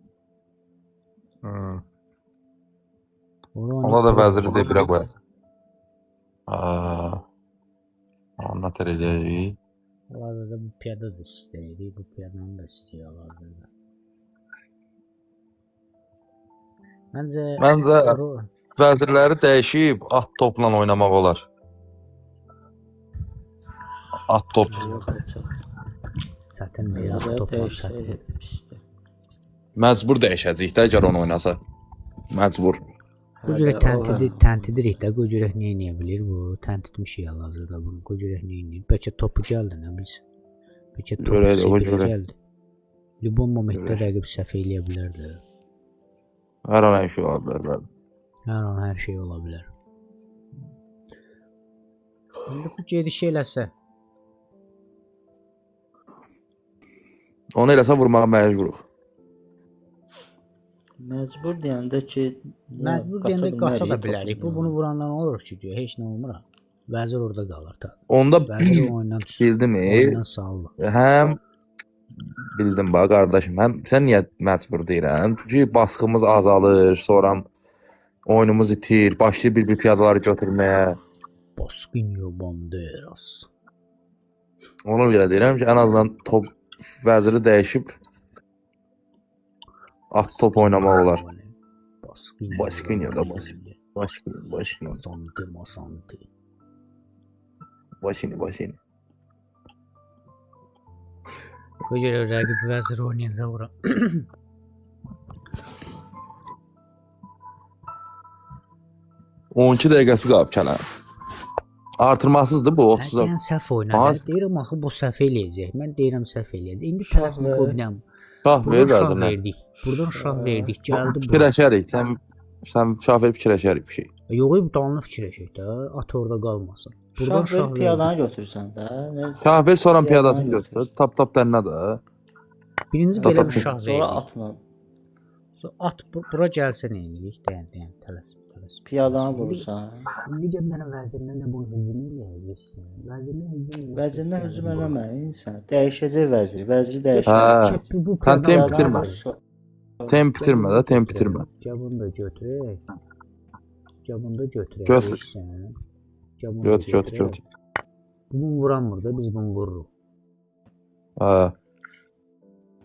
Ona da vəziri D1-ə qoyaq. Anlat eləyək. Hal-hazırda bu piyada da istəyirik, bu piyadanı da istəyir hal-hazırda. Məncə vəzirləri dəyişib at topla oynamaq olar. At top. Yox, açaq. Çətin deyil, at toplar çətin. Məcbur dəyişəcəyik də əgər onu oynasa. Məcbur. Bu cürə təntidirik də, bu cürə nə edə bilir bu? Təntidmişik hal-hazırda bunu, bu cürə nə edir? Bəlkə topu gəldi, nə bilsin. Bəlkə topu görə. gəldi. Libon momentdə rəqib səhv eləyə bilər də. Hər an hər şey ola bilər. Hər an hər şey ola bilər. İndi bu gediş eləsə, Onu eləsə vurmağa məcburuq. Məcbur deyəndə ki, məcbur deyəndə qaça da bilərik. Bu bunu vurandan olur ki, heç nə olmur. Vəzir orada qalır ta. Onda Vəzir oyundan düşür. bildimi? Oyundan sallı. Həm bildim bax qardaşım. Həm sən niyə məcbur deyirəm? Çünki baskımız azalır, sonra oyunumuz itir, başlayır bir piyadaları götürməyə. Baskinyo Banderas. Ona görə deyirəm ki, ən azından top vəziri dəyişib at top oynamaq olar. Baskinyo da Baskinyo. Masante. Basini. Bu görə rəqib vəzir oynayacaq ora. 12 dəqiqəsi qalıb kənə. Artırmasızdır bu 30. Deyirəm səhv oynadı. Deyirəm axı bu səhv eləyəcək. Mən deyirəm səhv eləyəcək. İndi tələsmə qoydum. Şah verir Buradan şah vəzirinə. verdik. Buradan şah verdik. Gəldi bu. Fikirləşərik. Sən şah verib fikirləşərik bir şey. Yox, bu dalını fikirləşək də. At orada qalmasın. Buradan şah şah ver piyadanı götürsən də. Şah ver sonra Piyadanı piyadasını götür. götür. Tap dənə də. Birinci Tap, belə tap, bir şah Sonra verdik. atla. Sonra at bura gəlsə nə edirik? Dayan, tələsmə. Piyadanı vurursan. İndi gəl mənə vəzirindən də bunu hücum eləyəcəksən. Vəzirinə hücum eləməyin sən. Dəyişəcək vəziri. Vəziri Hə. dəyişməlisən. Sən tem bitirmə. Tem bitirmə də, tem bitirmə. Bunu da götürək. Bunu da götürək. Götür. Götür. Bunu vuramır da, biz bunu vururuq. Hə.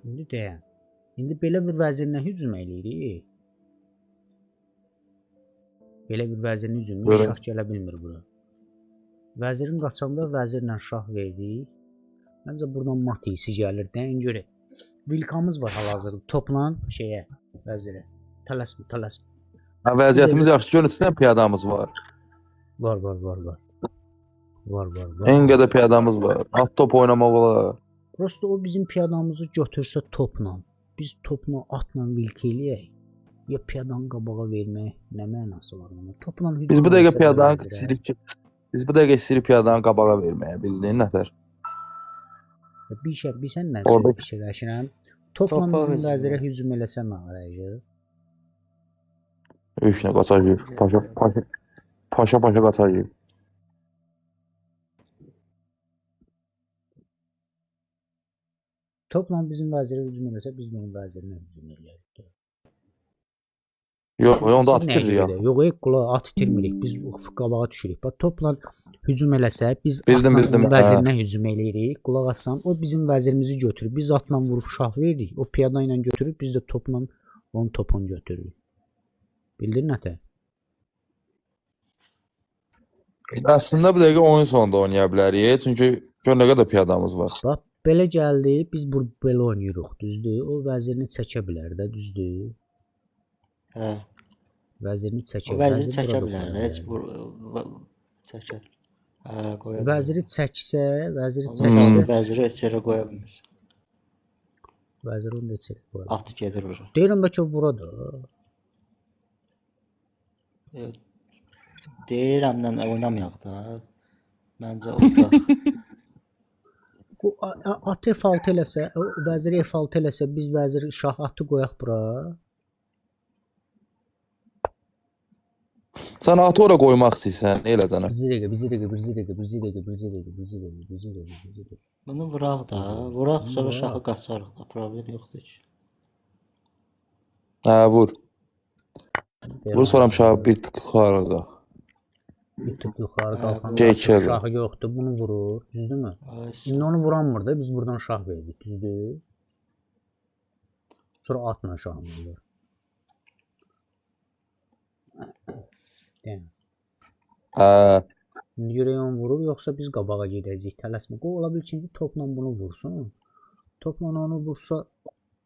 İndi deyən. İndi belə bir vəzirlə hücum eləyirik. Belə bir vəzirin hücumuna Buyurun. şah gələ bilmir bura. Vəzirin qaçanda vəzirlə şah verdik. Məncə buradan mat iyisi gəlir. Dəyin görək. Vilkamız var hal-hazırda. Topla şeyə, vəzirə. Tələsmə. Vəziyyətimiz yaxşı görünürsə piyadamız var. Var. En qədər piyadamız var. At top oynamaq olar. Prosta o bizim piyadamızı götürsə topla. Biz topla, atla vilk eləyək. Ya piyadanı qabağa vermək nə mənası var onun? Topla hücum. Biz bu dəqiqə eləsə piyadanı vəzirə. istəyirik ki, biz bu dəqiqə istəyirik piyadanı qabağa verməyə. Bildin nətər? Bir şey, sən nə Orada- fikirləşirəm? Topla Topa bizim hücum vəzirə elə. hücum eləsə nə olacaq? Üçünə qaçacaq. Paşa qaçacaq. Topla bizim vəzirə hücum eləsə biz onun vəzirinə hücum eləyərik. Yox, onda at Sən nə itirir ya. edirik? Yox, qulaq at itirmirik. Biz qabağa düşürük. Bax topla hücum eləsə biz Bildim, atla bildim, onun hə. vəzirinə hücum eləyirik. Qulaq assan o bizim vəzirimizi götürür. Biz atla vurub şah veririk. O piyada ilə götürür. Biz də topla onun topunu götürürük. Bildin nətə? Əslində bu dəqiqə oyun sonunda oynaya bilərik. Çünki gör nə qədər piyadamız var. Bax belə gəldi. Biz burada belə oynayırıq, düzdür? O vəzirini çəkə bilər də, düzdür? Hə. Vəzirini çəkir. O vəziri çəkə burada bilər də, qoya heç çəkər. Hə, qoya bilər. Vəziri çəksə, vəziri Amma çəksə, vəziri heç yerə qoya bilməz. vəzir onu da çəkir. qoyar. At gedir ora. Deyirəm bəlkə vura da. Deyirəm də oynamayaq da. Məncə uzaq. Bu at F6 eləsə, o vəziri F6 eləsə, biz vəzir şah atı qoyaq bura. Sən atı ora qoymaq istəyirsən, elə sənə. Bir dəqiqə. Bunu vuraq da. Vuraq sonra şahı qaçarıq da. Problem yoxdur ki. Hə, vur. Vur sonra şahı bir tık yuxarı qalx. Bir tık yuxarı qalxan G2-yə şahı yoxdur, bunu vurur, düzdürmü? Ay, İndi onu vuranmır da, biz buradan şah verdik, düzdür? Sonra atla şahım olur. Deyəm. Hə, İndi görək onu vurur, yoxsa biz qabağa gedəcəyik, tələsmə. O, ola bil ikinci topla bunu vursun. Topla onu vursa,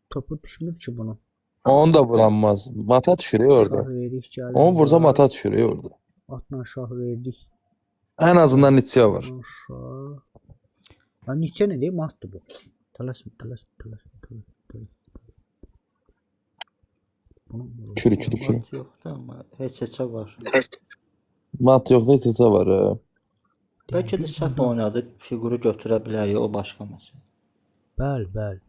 topu düşmür ki bunu. onu da vuranmaz. Mata düşür orada. Şah verdik, gəldik. Onu vursa mata düşür orada. Atla şah verdik. Ən azından neçə var. Şah. Ha, neçə nə deyim, matdır bu. Tələsmə. Bunu vurur. Kürü. mat yoxdur amma heç heçə var. Mat yoxdur, neçə var. Bəlkə də səhv oynadı, fiquru götürə bilər ya, o başqa məsələ. Bəli.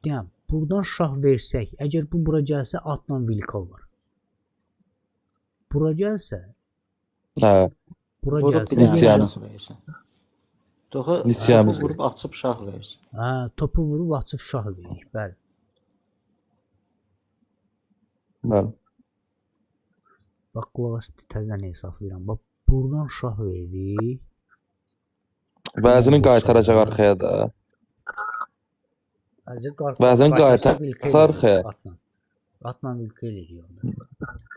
Deyəm, buradan şah versək, əgər bu bura gəlsə, atla vilkov var. Bura gəlsə, Hə, bura Vurub gəlsə, bir dənə Nisyanız. şah verirsən. Daha Nisyanız topu vurub açıb şah verirsən. hə, topu vurub açıb şah veririk, bəli. bəli. Bax, qulaq as, təzədən hesablayıram. Bax, buradan şah veririk. Vəzini qaytaracaq arxaya da. Vəzini qaytar arxaya. Atla vilkə eləyir onda.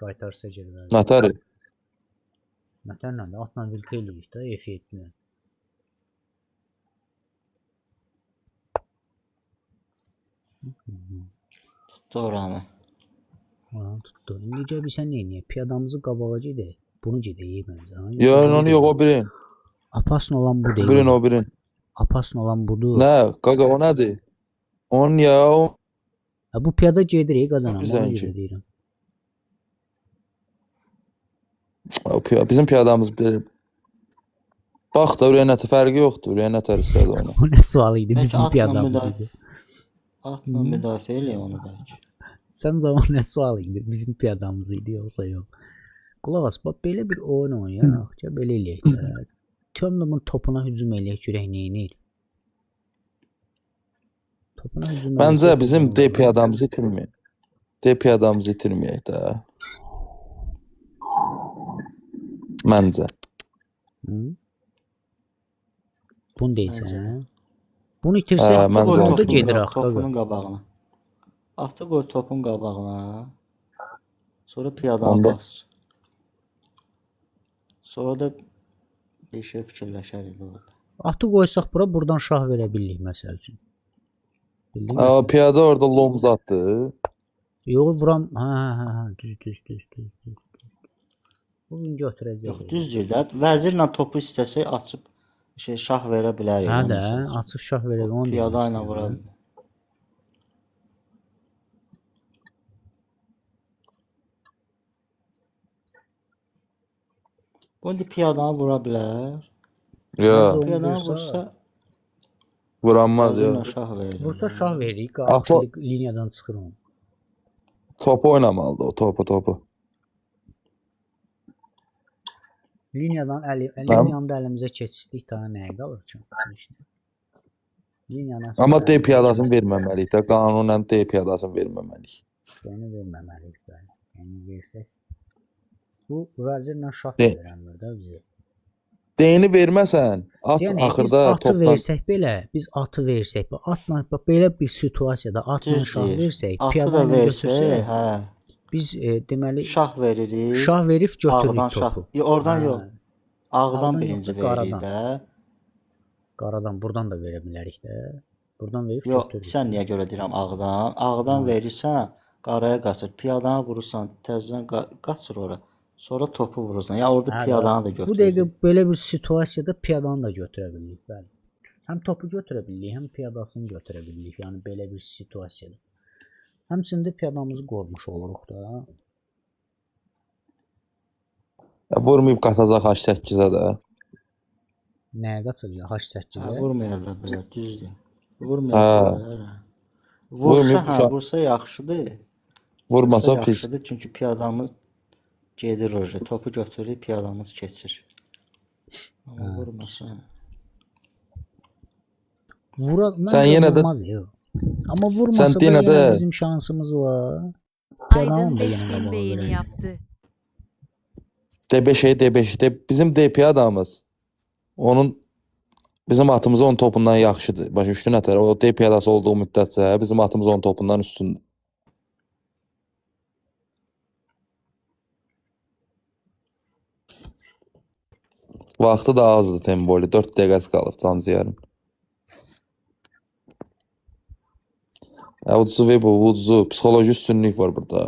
Qaytarsa gəlir. Natar. Nətərlə də atla vilkə eləyir də F7-lə. Tutdu oranı. Oranı tutdu. Necə bilsən neyniyək? Piyadamızı qabağa gedək. Bunu gedək məncə. Yo, onu yox, o birin. Apasın olan bu deyil. Birin o birin. Apasın olan budur. Nə? Qaqa o nədir? Onun ya o. Ha, bu piyada gedir qadana. Güzel Onu ki. deyirəm. Bizim piyadamız bilir. Bax da oraya nətə fərqi yoxdur. Oraya nətər istədi onu. O nə sual idi? Bəlkə Bizim atla piyadamız müdafiə- idi. Atla müdafiə elə onu bəlkə. Sən zaman nə sual idi? Bizim piyadamız idi yoxsa yox. Qulaq as, bax belə bir oyun oynayaq ki, belə eləyək də. Tömdümün topuna hücum eləyək, görək neynir. Topuna hücum Məncə eləyək, bizim hücum D eləyək. piyadamızı itirməyək. D piyadamızı itirməyək də. Məncə. Hı? Bunu deyirsən, Məncə hə? Bunu itirsək, Hə, məncə oldu də. gedir axı. Topunun qabağına. Atı qoy topun qabağına. Sonra piyadanı Onda- bas. Sonra da bir şey fikirləşərik orada. Atı qoysaq bura, buradan şah verə bilirik məsəl üçün. Bildin mi? Aa, piyada orada lomuz atdı. Yox, vuram. Hə, düz. Bugün götürəcək. Yox, düzdür də. Vəzirlə topu istəsək açıb şah verə bilərik. Hə yəni də, məsəl üçün. açıq şah verək onu. Piyada demək ilə istəyirəm. vura bilmir. Bu indi piyadanı vura bilər. Yo, Onu Piyadanı vursa- vursa vuranmaz yo. vəzirlə şah verir. Vursa şah veririk, Axı- qarşılıq liniyadan çıxır onu. Topu oynamalıdır o topu. Liniyanı da əlimizə keçirdik, daha nəyə qalır ki? Liniyanı Amma D piyadasını verməməliyik də. Qanunən D piyadasını verməməliyik. Yəni verməməliyik bəli. Yəni versək. Bu vəzirlə şah De. verənmir də bizə. D-ni verməsən, at Yəni biz axırda atı topla versək belə, biz atı versək, bax atla bax belə bir situasiyada atla şah Düzdür. versək, Atı piyada da ilə versək, götürsək, hə. biz deməli Şah veririk. şah verib Ağdan götürürük şah. topu. Oradan Hə, yox. Ağdan Ağdan birinci yoxsa qaradan? veririk də. Qaradan buradan da verə bilərik də. Buradan verib Yox, götürürük. sən niyə görə deyirəm ağdan? Ağdan Hə. verirsən, qaraya qaçır. Piyadanı vurursan, təzədən qaçır ora. Sonra topu vurursan. Ya orada Hə, piyadanı da bu götürür. dəqiqə belə bir situasiyada piyadanı da götürə bilirik, bəli. Həm topu götürə bilirik, həm piyadasını götürə bilirik. Yəni belə bir situasiyada. Həmçində piyadamızı qorumuş oluruq da. Vurmayıb qaçacaq H8-ə də. Nəyə qaçırıq? H8-ə. Vurmayarlar belə, düzdür. Hə. Vurmayarlar. Vurmayıb Vursa yaxşıdır. Vurmasa pis. Yaxşıdır çünki piyadamız gedir oraya. Topu götürür, piyadamız keçir. Amma vurmasa. Sən yenə də vurmaz ya. Amma vurmasa Sən da yenə yenə də- bizim şansımız var. Aydın Piyadanın da 5000 yenə beğeni qabağa yaptı. D5 bizim D piyadamız. Onun bizim atımız onun topundan yaxşıdır. Başa düşdün nətər? O D piyadası olduğu müddətcə bizim atımız onun topundan üstündür. Vaxtı da azdır Temboli. 4 dəqiqəsi qalıb canciyarın. Udzu ve bu udzu. Psixoloji üstünlük var burada.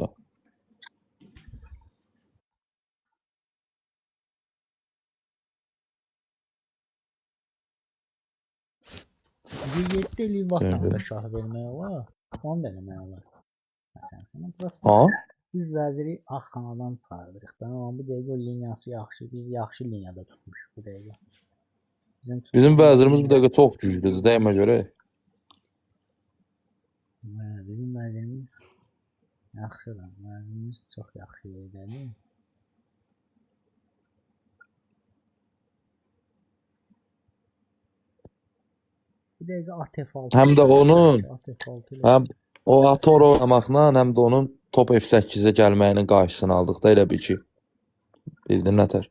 Bir 7 illik vaxtında Evet. şah vermək olar. 10 da eləmək olar. Məsələn, prosta Ha? biz vəziri ağ kanadan çıxardırıq. Da, amma bu dəqiqə o liniyası yaxşı. Biz yaxşı liniyada tutmuşuq bu dəqiqə. Bizim vəzirimiz bu dəqiqə çox güclüdür, deyimə görə. Bizim vəzirimiz yaxşıdır. Vəzirimiz çox yaxşı yerdədir. Bir dəqiqə ATF6. Həm də onun, ATF6 ilə həm o ator oynamaqla, həm də onun top F8-ə gəlməyinin qarşısını aldıq da elə bil ki. Bildin nətər?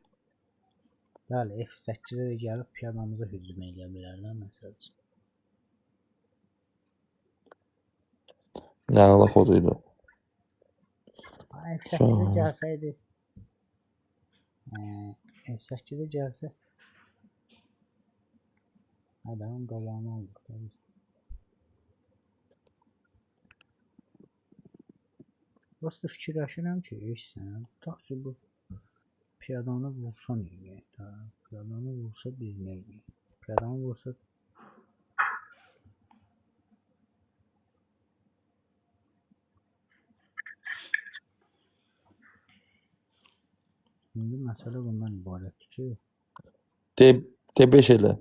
bəli, F8-ə də gəlib piyanamıza hücum edə bilərlər məsələn. Nə ala xoduydu. F8-ə gəlsəydi F8-ə gəlsə adamın qabağını aldıq da biz. Prosta fikirləşirəm ki, sən tutaq ki bu piyadanı vursan iyi. Piyadanı vursa biz nə edək? Piyadanı vursa İndi məsələ bundan ibarətdir ki, D5 elə.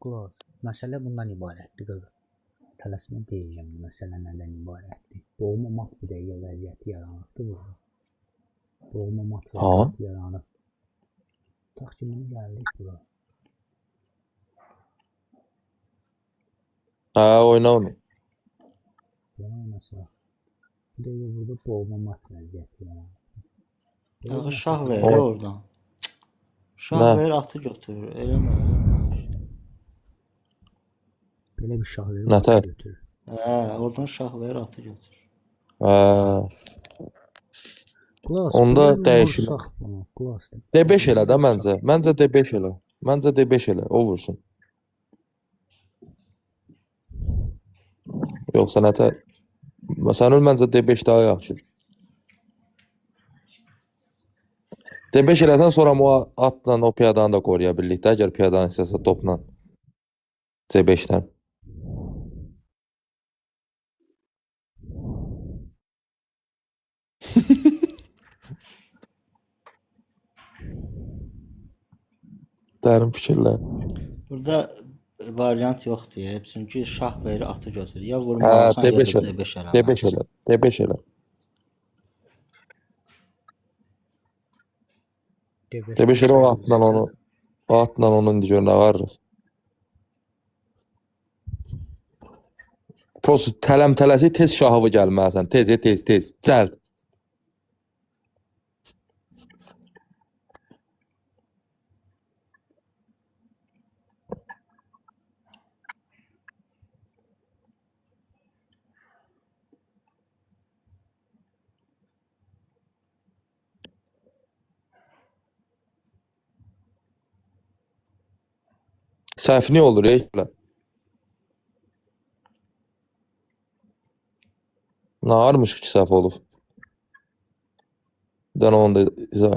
qulaq, məsələ bundan ibarətdir qaqa. Tələsmə deyirəm, məsələ nədən ibarətdir. Boğmamaq bu dəqiqə vəziyyəti yaranıbdır burada. Boğmamaq vəziyyəti yaranıb. Tutaq ki, bunu gəldik bura. Hə, oyna onu. Yəni məsələ. Bu dəqiqə burada boğmamaq vəziyyəti yaranıb. Yağı şah verir oradan. Şah Nə? verir, atı götürür. Eləmə. Belə bir şah verir. Nətər? Götürür. Oradan şah verir, atı götürür. Hə. Qulaq, Onda belə bir dəyişmir. vursaq bunu, qulaq. D5 elə də məncə. Məncə D5 elə. Məncə D5 elə. O vursun. Yoxsa nətər? Məsələn, məncə D5 daha yaxşıdır. D5 eləsən sonra o atla o piyadanı da qoruya bilirik də, əgər piyadanı istəsə topla. C5-dən. Dərin fikirlər. Burada variant yoxdur ya. Çünki şah verir, atı götürür. Ya Hə, vurmalısan ya da D5 elə. D5 elə. D5 elə. D5 elə. D5 elə o atla onu. O atla onu indi gör nə varırıq. Prosto tələm-tələsi tez şahıvı gəlməlisən. Tez. Cəld. Səhvini olur elə. Nə varmış ki səhv olub? Bir dənə onu da izah.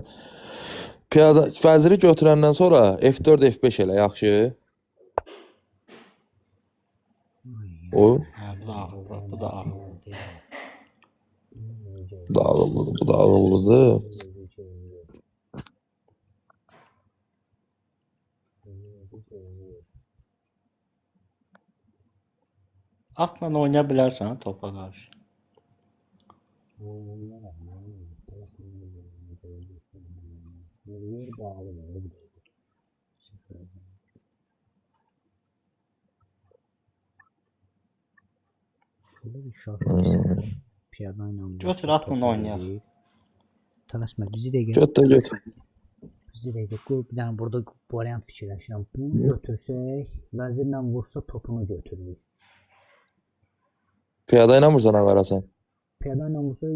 Piyada vəziri götürəndən sonra F4 F5 elə yaxşı. O Hə, bu da ağıllı, bu da ağıllı. bu da ağıllıdır, bu da ağıllıdır. Atla oynaya bilərsən topa qarşı. Şurada bir şah versən. Piyada ilə Götür, atla oynayaq. Tələsmə, bizi də gəl. Götür, götür. Bizi də gəl. Qoy bir dənə burada variant fikirləşirəm. Bunu götürsək, vəzirlə vursa topunu götürürük. Piyada ilə vursan ağarasan. Piyada ilə vursa,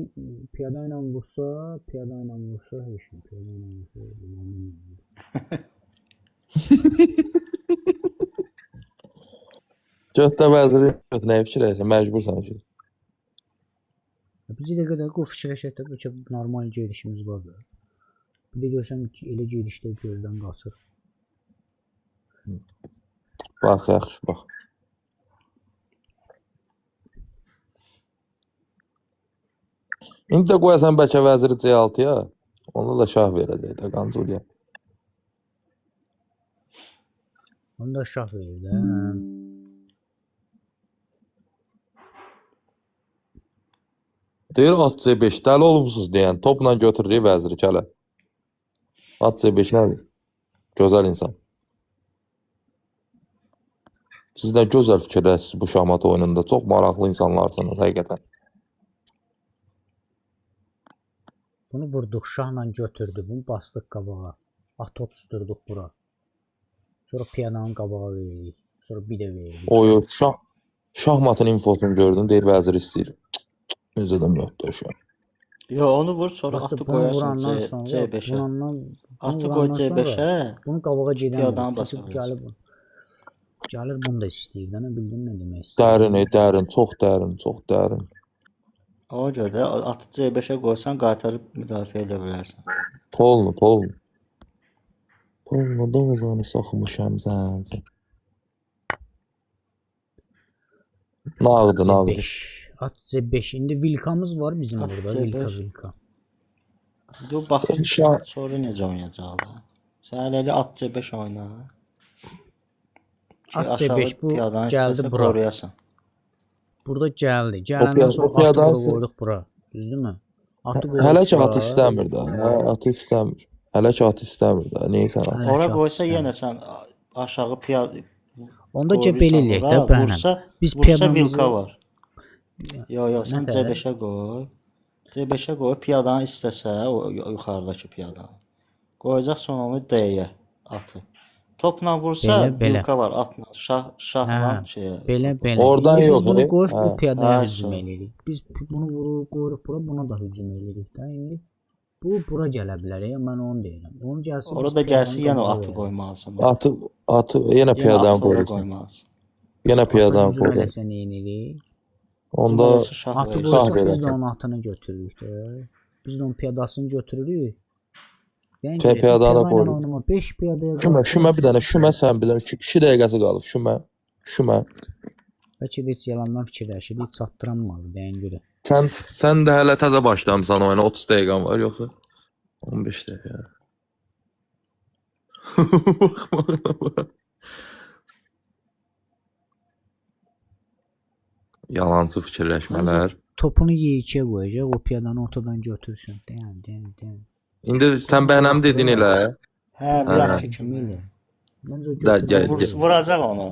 piyada ilə vursa, piyada ilə vursa, heç nə. Piyada ilə vursa, Götür vəziri götür, nəyə fikirləşsən? Məcbursan ki. bizi də qədər qoy fikirləşək də, ki, normal gedişimiz var da. Bir də görsəm ki, elə gedişdə gözdən qaçır. Bax, yaxşı, bax. İndi də qoyasan bəlkə vəziri C6-ya, onda da şah verəcək də Qancuriyə. Onda şah verir də. Deyir at C5, dəli olmuşsunuz deyən, topla götürürük vəziri kələ. At C5 nədir? Gözəl insan. Siz də gözəl fikirlərsiniz bu şahmat oyununda. Çox maraqlı insanlarsınız, həqiqətən. Bunu vurduq, şahla götürdük, bunu bastıq qabağa. At tutuşdurduq bura. Sonra piyadanın qabağa veririk. Sonra bir də veririk. Oy, şahmatın infosunu gördüm, deyir vəzir istəyir. Necə də möhtəşəm. Yo, onu vur, sonra Aslında atı bunu qoyarsan vurandan sonra, C5-ə. Atı qoy vurandan sonra C5-ə. bunu qabağa gedən Piyadanı çünki basarız. gəlir bunu da istəyir. Nə bildin nə demək istəyir? Dərin, dərin, çox dərin, çox dərin. Ona görə də atı C5-ə qoysan qaytarıb müdafiə edə bilərsən. Polnu, polnu. Polnu da uzanı saxmışam zəncə. Nağdı, nağdı. C5. At C5. İndi vilkamız var bizim At burada. C5. Vilka. Yo, baxın, Şah- sonra necə oynayacaqlar. Sən elə at C5 oyna. Ki, At aşağı C5 bu piyadanı gəldi istəsə bura. qoruyasan. Burada gəldi. Gələndən sonra o piyadanı atı qoyduq bura. Düzdürmü? Atı qoyduq. Hələ ki bura. atı istəmir də. Hə, atı istəmir. Hələ ki atı istəmir də. Neysə. Hələ Ora ki, qoysa at yenə sən aşağı piyada Onda cəbel eləyək də bənəm. Vursa, Biz vursa piyadamızı- vilka var. Yo, sən Nətər? C5-ə qoy. C5-ə qoy, piyadanı istəsə, o yuxarıdakı piyadanı. Qoyacaq sonra onu D-yə atı. Topla vursa Belə, belə. vilka var, atla. Şahla Hə, şeyə. Belə belə. Oradan İndi yox, Biz bunu elə? qoyub bu Hə. piyadaya Hə, hücum sağ. eləyirik. Biz bunu vururuq, qoyuruq bura, buna da hücum eləyirik də. İndi bu bura gələ bilər. Ya mən onu deyirəm. Onu gəlsin. biz Orada piyadanın gəlsin yenə o qabağa atı verərik. qoymalısan. Atı yenə Yenə piyadan atı ora qoyursun. qoymalısan. Yenə piyadan Hücum qoyursun. eləsə nə edirik? Onda Onda şah Atı verirsən. qoysa biz də verəcək. onun atını götürürük də. Biz də onun piyadasını götürürük. Yəni Piyadanı qoyuruq. 5 piyadaya Şümə bir dənə, şümə sən bir dənə 2 dəqiqəsi qalıb. Şümə. Bəlkə də heç yalandan fikirləşir, heç çatdıranmadı deyən görə. Sən də hələ təzə başlamısan oyuna. 30 dəqiqən var yoxsa? 15 dəqiqə. Yalancı fikirləşmələr. Topunu Y2-yə qoyacaq, o piyadanı ortadan götürsün. Deyən. İndi sən bənəm dedin elə. Hə, bir yaxşı Kim kimi. elə? Məncə o Da, götürür. gəl. Vuracaq onu.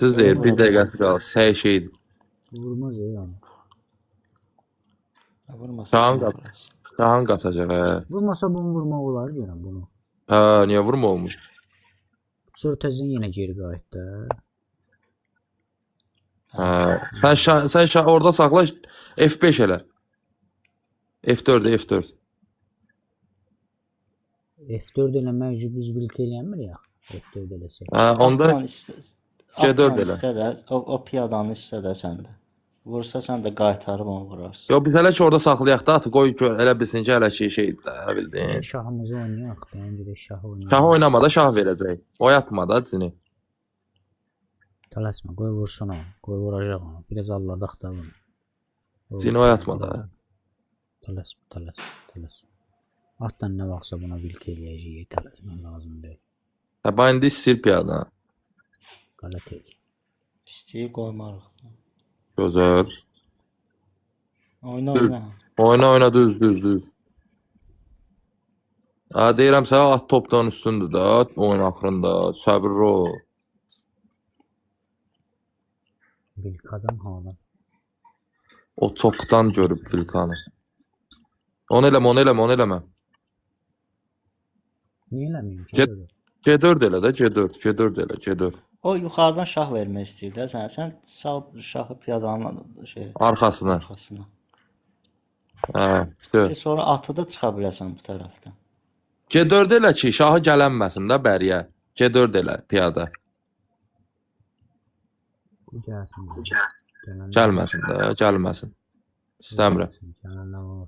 Düz deyir, bir dəqiqəsi qalıb. Səy şeydir. Vurmaz ya yəni. Vurmasa. Şahın sən qat. vurarsan. Şahın qaçacaq, hə. Vurmasa bunu vurmaq olar görəm bunu. Hə, niyə vurma olmuş? Sonra təzədən yenə geri qayıt da. Hə, sən şah orada saxla, F5 elə. F4, F4. F4 eləmək üçün biz vilk eləyənmir ya. F4 eləsək. Hə, onda Atlan C4 atlan elə. istə də, o piyadanı istə də səndə. Vursa sən də qaytarıb onu vurarsan. Yo biz hələ ki orada saxlayaq da atı qoy gör elə bilsin ki hələ ki şeydir də bildin. Şahımızı oynayaq. Deyən bir şah oynayaq. Şah oynamada şah verəcək. Oyatma da dizini. Tələsmə, qoy vursun o. Qoy vuracaq onu. Biraz alladaq da bunu. Dizini oyatma da. Tələsmə. Atdan nə vaxtsa buna bilk eləyəcəyik. Tələsmə lazım deyil. Hə indi istəyir piyada. Qələt eləyir. İstəyir qoymarıq. Gözəl. Oyna. Düz. Ha deyirəm sənə at topdan üstündür də, oyun axırında. Səbirli ol. Vilkadan halan. O çoxdan görüb Vilkanı. Onu eləmə. Niyə eləməyim ki? Get- C4 elə də, C4. O yuxarıdan şah vermək istəyir də sən. Sən sal şahı piyadanın Arxasına. arxasına. Hə, işte. Ki sonra atı da çıxa biləsən bu tərəfdən. C4 elə ki, şahı gələnməsin də bəriyə. C4 elə piyada. Gəlsin. Gəlməsin də, gəlməsin. İstəmirəm. Gəlsin.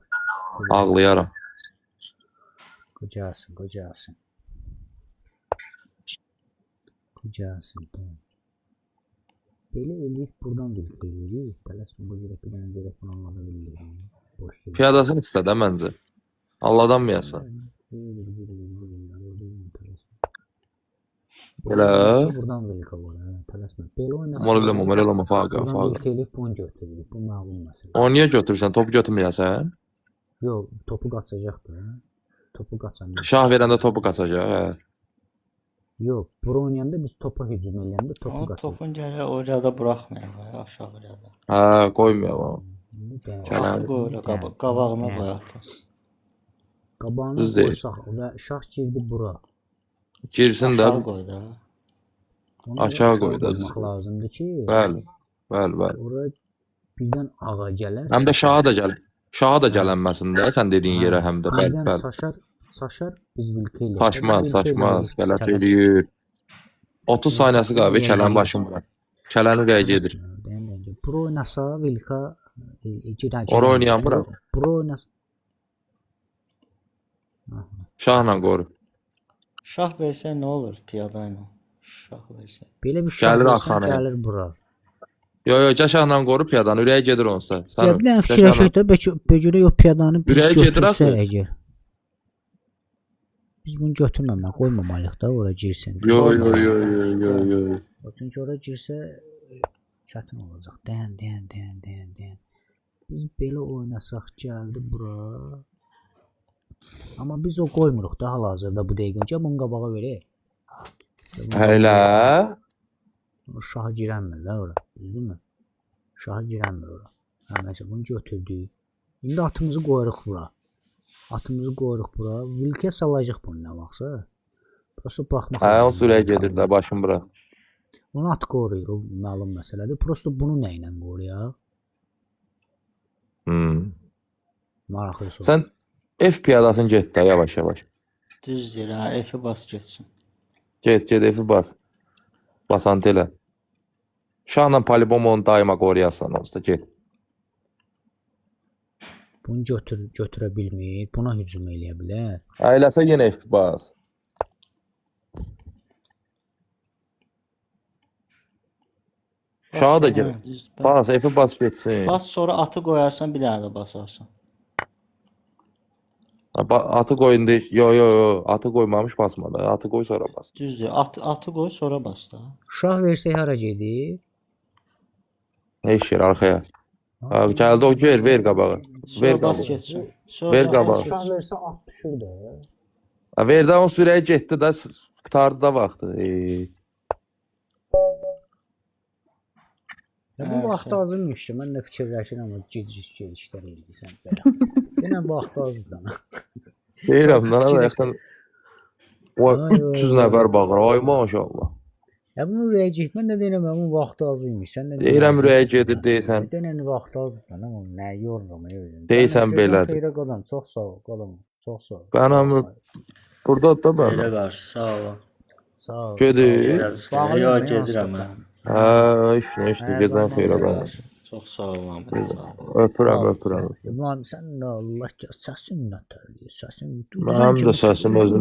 Ağlayaram. Qocasın. Belə eləyib buradan bilk eləyirik. Tələsmə bu cürə bir dənə görə planlada bilirik. Boş şey. Piyadasını istə də məncə. Alladanmayasan. Elə. Buradan bilka var. Tələsmə. Belə oynasın. Moreləmə, faqa. Bilk eləyib bunu götürürük. Bu məlum məsələ. Onu niyə götürürsən? Topu götürməyəsən? Yox, topu qaçacaq da. Topu qaçanda. Şah verəndə topu qaçacaq. Hə. Yox, bura oynayanda biz topa hücum eləyəndə topu O qaçacaq. topun gələ orada buraxmayaq, aşağı orada. Hə, qoymayaq onu. Gələn. Atı qoy ora qabağına qoy atı. Qabağına Düz deyil. qoysaq və şah girdi bura. Girsin də. Aşağı qoy da. Onu Aşağı qoy da. qoymaq lazımdır ki, Bəli. ora birdən ağa gələr. Həm də şaha da gələnməsin də sən dediyin yerə həm də. Birdən Bəli. Saşar biz vilk eləyək. Saçmaz. Qələt eləyir. 30 saniyəsi qalıb kələn başım bura. Kələn ürəyə gedir. Bura oynasa vilka girəcək. Ora oynayan bura. Bura oynasa. Şahla qoru. Şah versə nə olur piyada ilə? Şah versə. Belə bir şah Gəlir versən, arxana. gəlir bura. Yo, şahla qoru piyadanı ürəyə gedir onsa. Ya bir dənə fikirləşək də bəcürə yox piyadanı biz Ürəyə gedir götürsə axı. əgər. Biz bunu götürməmək, qoymamalıyıq da ora girsin. Yo. Çünki ora girsə çətin olacaq. Dayan. Biz belə oynasaq gəldi bura. Amma biz o qoymuruq da hal-hazırda bu dəqiqə. Bunun qabağa verək. Elə. O şahı girənmir də ora. Düzdürmü? Şahı girənmir ora. Hə, məsələn bunu götürdük. İndi atımızı qoyuruq bura. Vilkə salacaq bunu nə vaxtsa. Prosta baxmaq. Hə, o sürəyə gedir də başım bura. Onu at qoruyur, o məlum məsələdir. Prosta bunu nə ilə qoruyaq? Maraqlı soru. Sən F piyadasını get də yavaş. Düz deyir, ha, F-i bas getsin. Get F-i bas. Basant elə. Şahla polibom onu daima qoruyasan olsa get. Bunu götürə bilmir, buna hücum eləyə bilər. Eləsə yenə F bas. Şaha da gir. Bas, F-i bas getsin. Bas sonra atı qoyarsan bir dənə də basarsan. Atı qoyun deyil. Yo, atı qoymamış basma da. Atı qoy sonra bas. Düzdür. Atı qoy sonra bas da. Şah versək hara gedir? Heç yer arxaya. Gəldi o ver qabağa. Sonra bas getsin. Ver qabağa. Şah versə at düşür də. Ver də o sürəyə getdi də qurtardı da vaxtı. Bu vaxt azmış ki, mən də fikirləşirəm amma gedişlər edirsən belə. Yenə vaxt azdır. Deyirəm lan ayaqdan. O 300 nəfər baxır. Ay maşallah. Ya bunu ürəyə getmə, mən də deyirəm bu vaxt azmış. Sən də deyirəm ürəyə gedir deyirsən. Denən vaxt azdır amma nə yorurum özüm. Deyirsən belədir. Xeyrə qadan, çox sağ ol, qalam. Çox sağ ol. Bənəm burada da mən. Elə qarşı, sağ ol. Sağ ol. Gedir. Yo, gedirəm mən. Hə, işlə gedən xeyrə qadan. Çox sağ ol Ahmet. Sağ ol. Öpürəm, Sağ ol, öpürəm. sən. Ulan sən də Allah gör səsin nə tərliyə, səsin. Mənim də səsim özüm.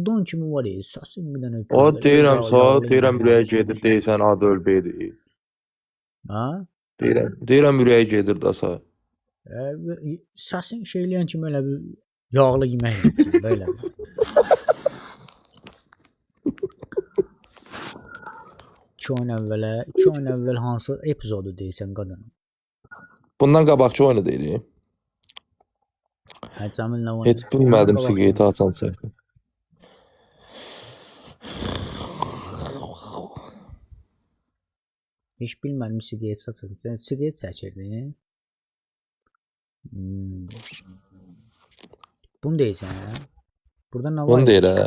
Udan kimi var ya, səsin bir dənə. O deyirəm, deyirəm ürəyə gedir, deyirsən adı ölbəydi. Ha? Deyirəm ürəyə gedir dasa. Səsin şeyləyən kimi elə bir yağlı yemək yesin, belə. İki oyun əvvəl hansı epizodu deyirsən qadın? Bundan qabaqçı oyunu deyirik. Hə, Cəmillə oyunu. Heç bilmədim siqeti açan çəkdim. Heç bilmədim siqet çəkir. Sən siqet çəkirdin? Bunu deyirsən, hə? Burada nə var? Bunu deyir, hə?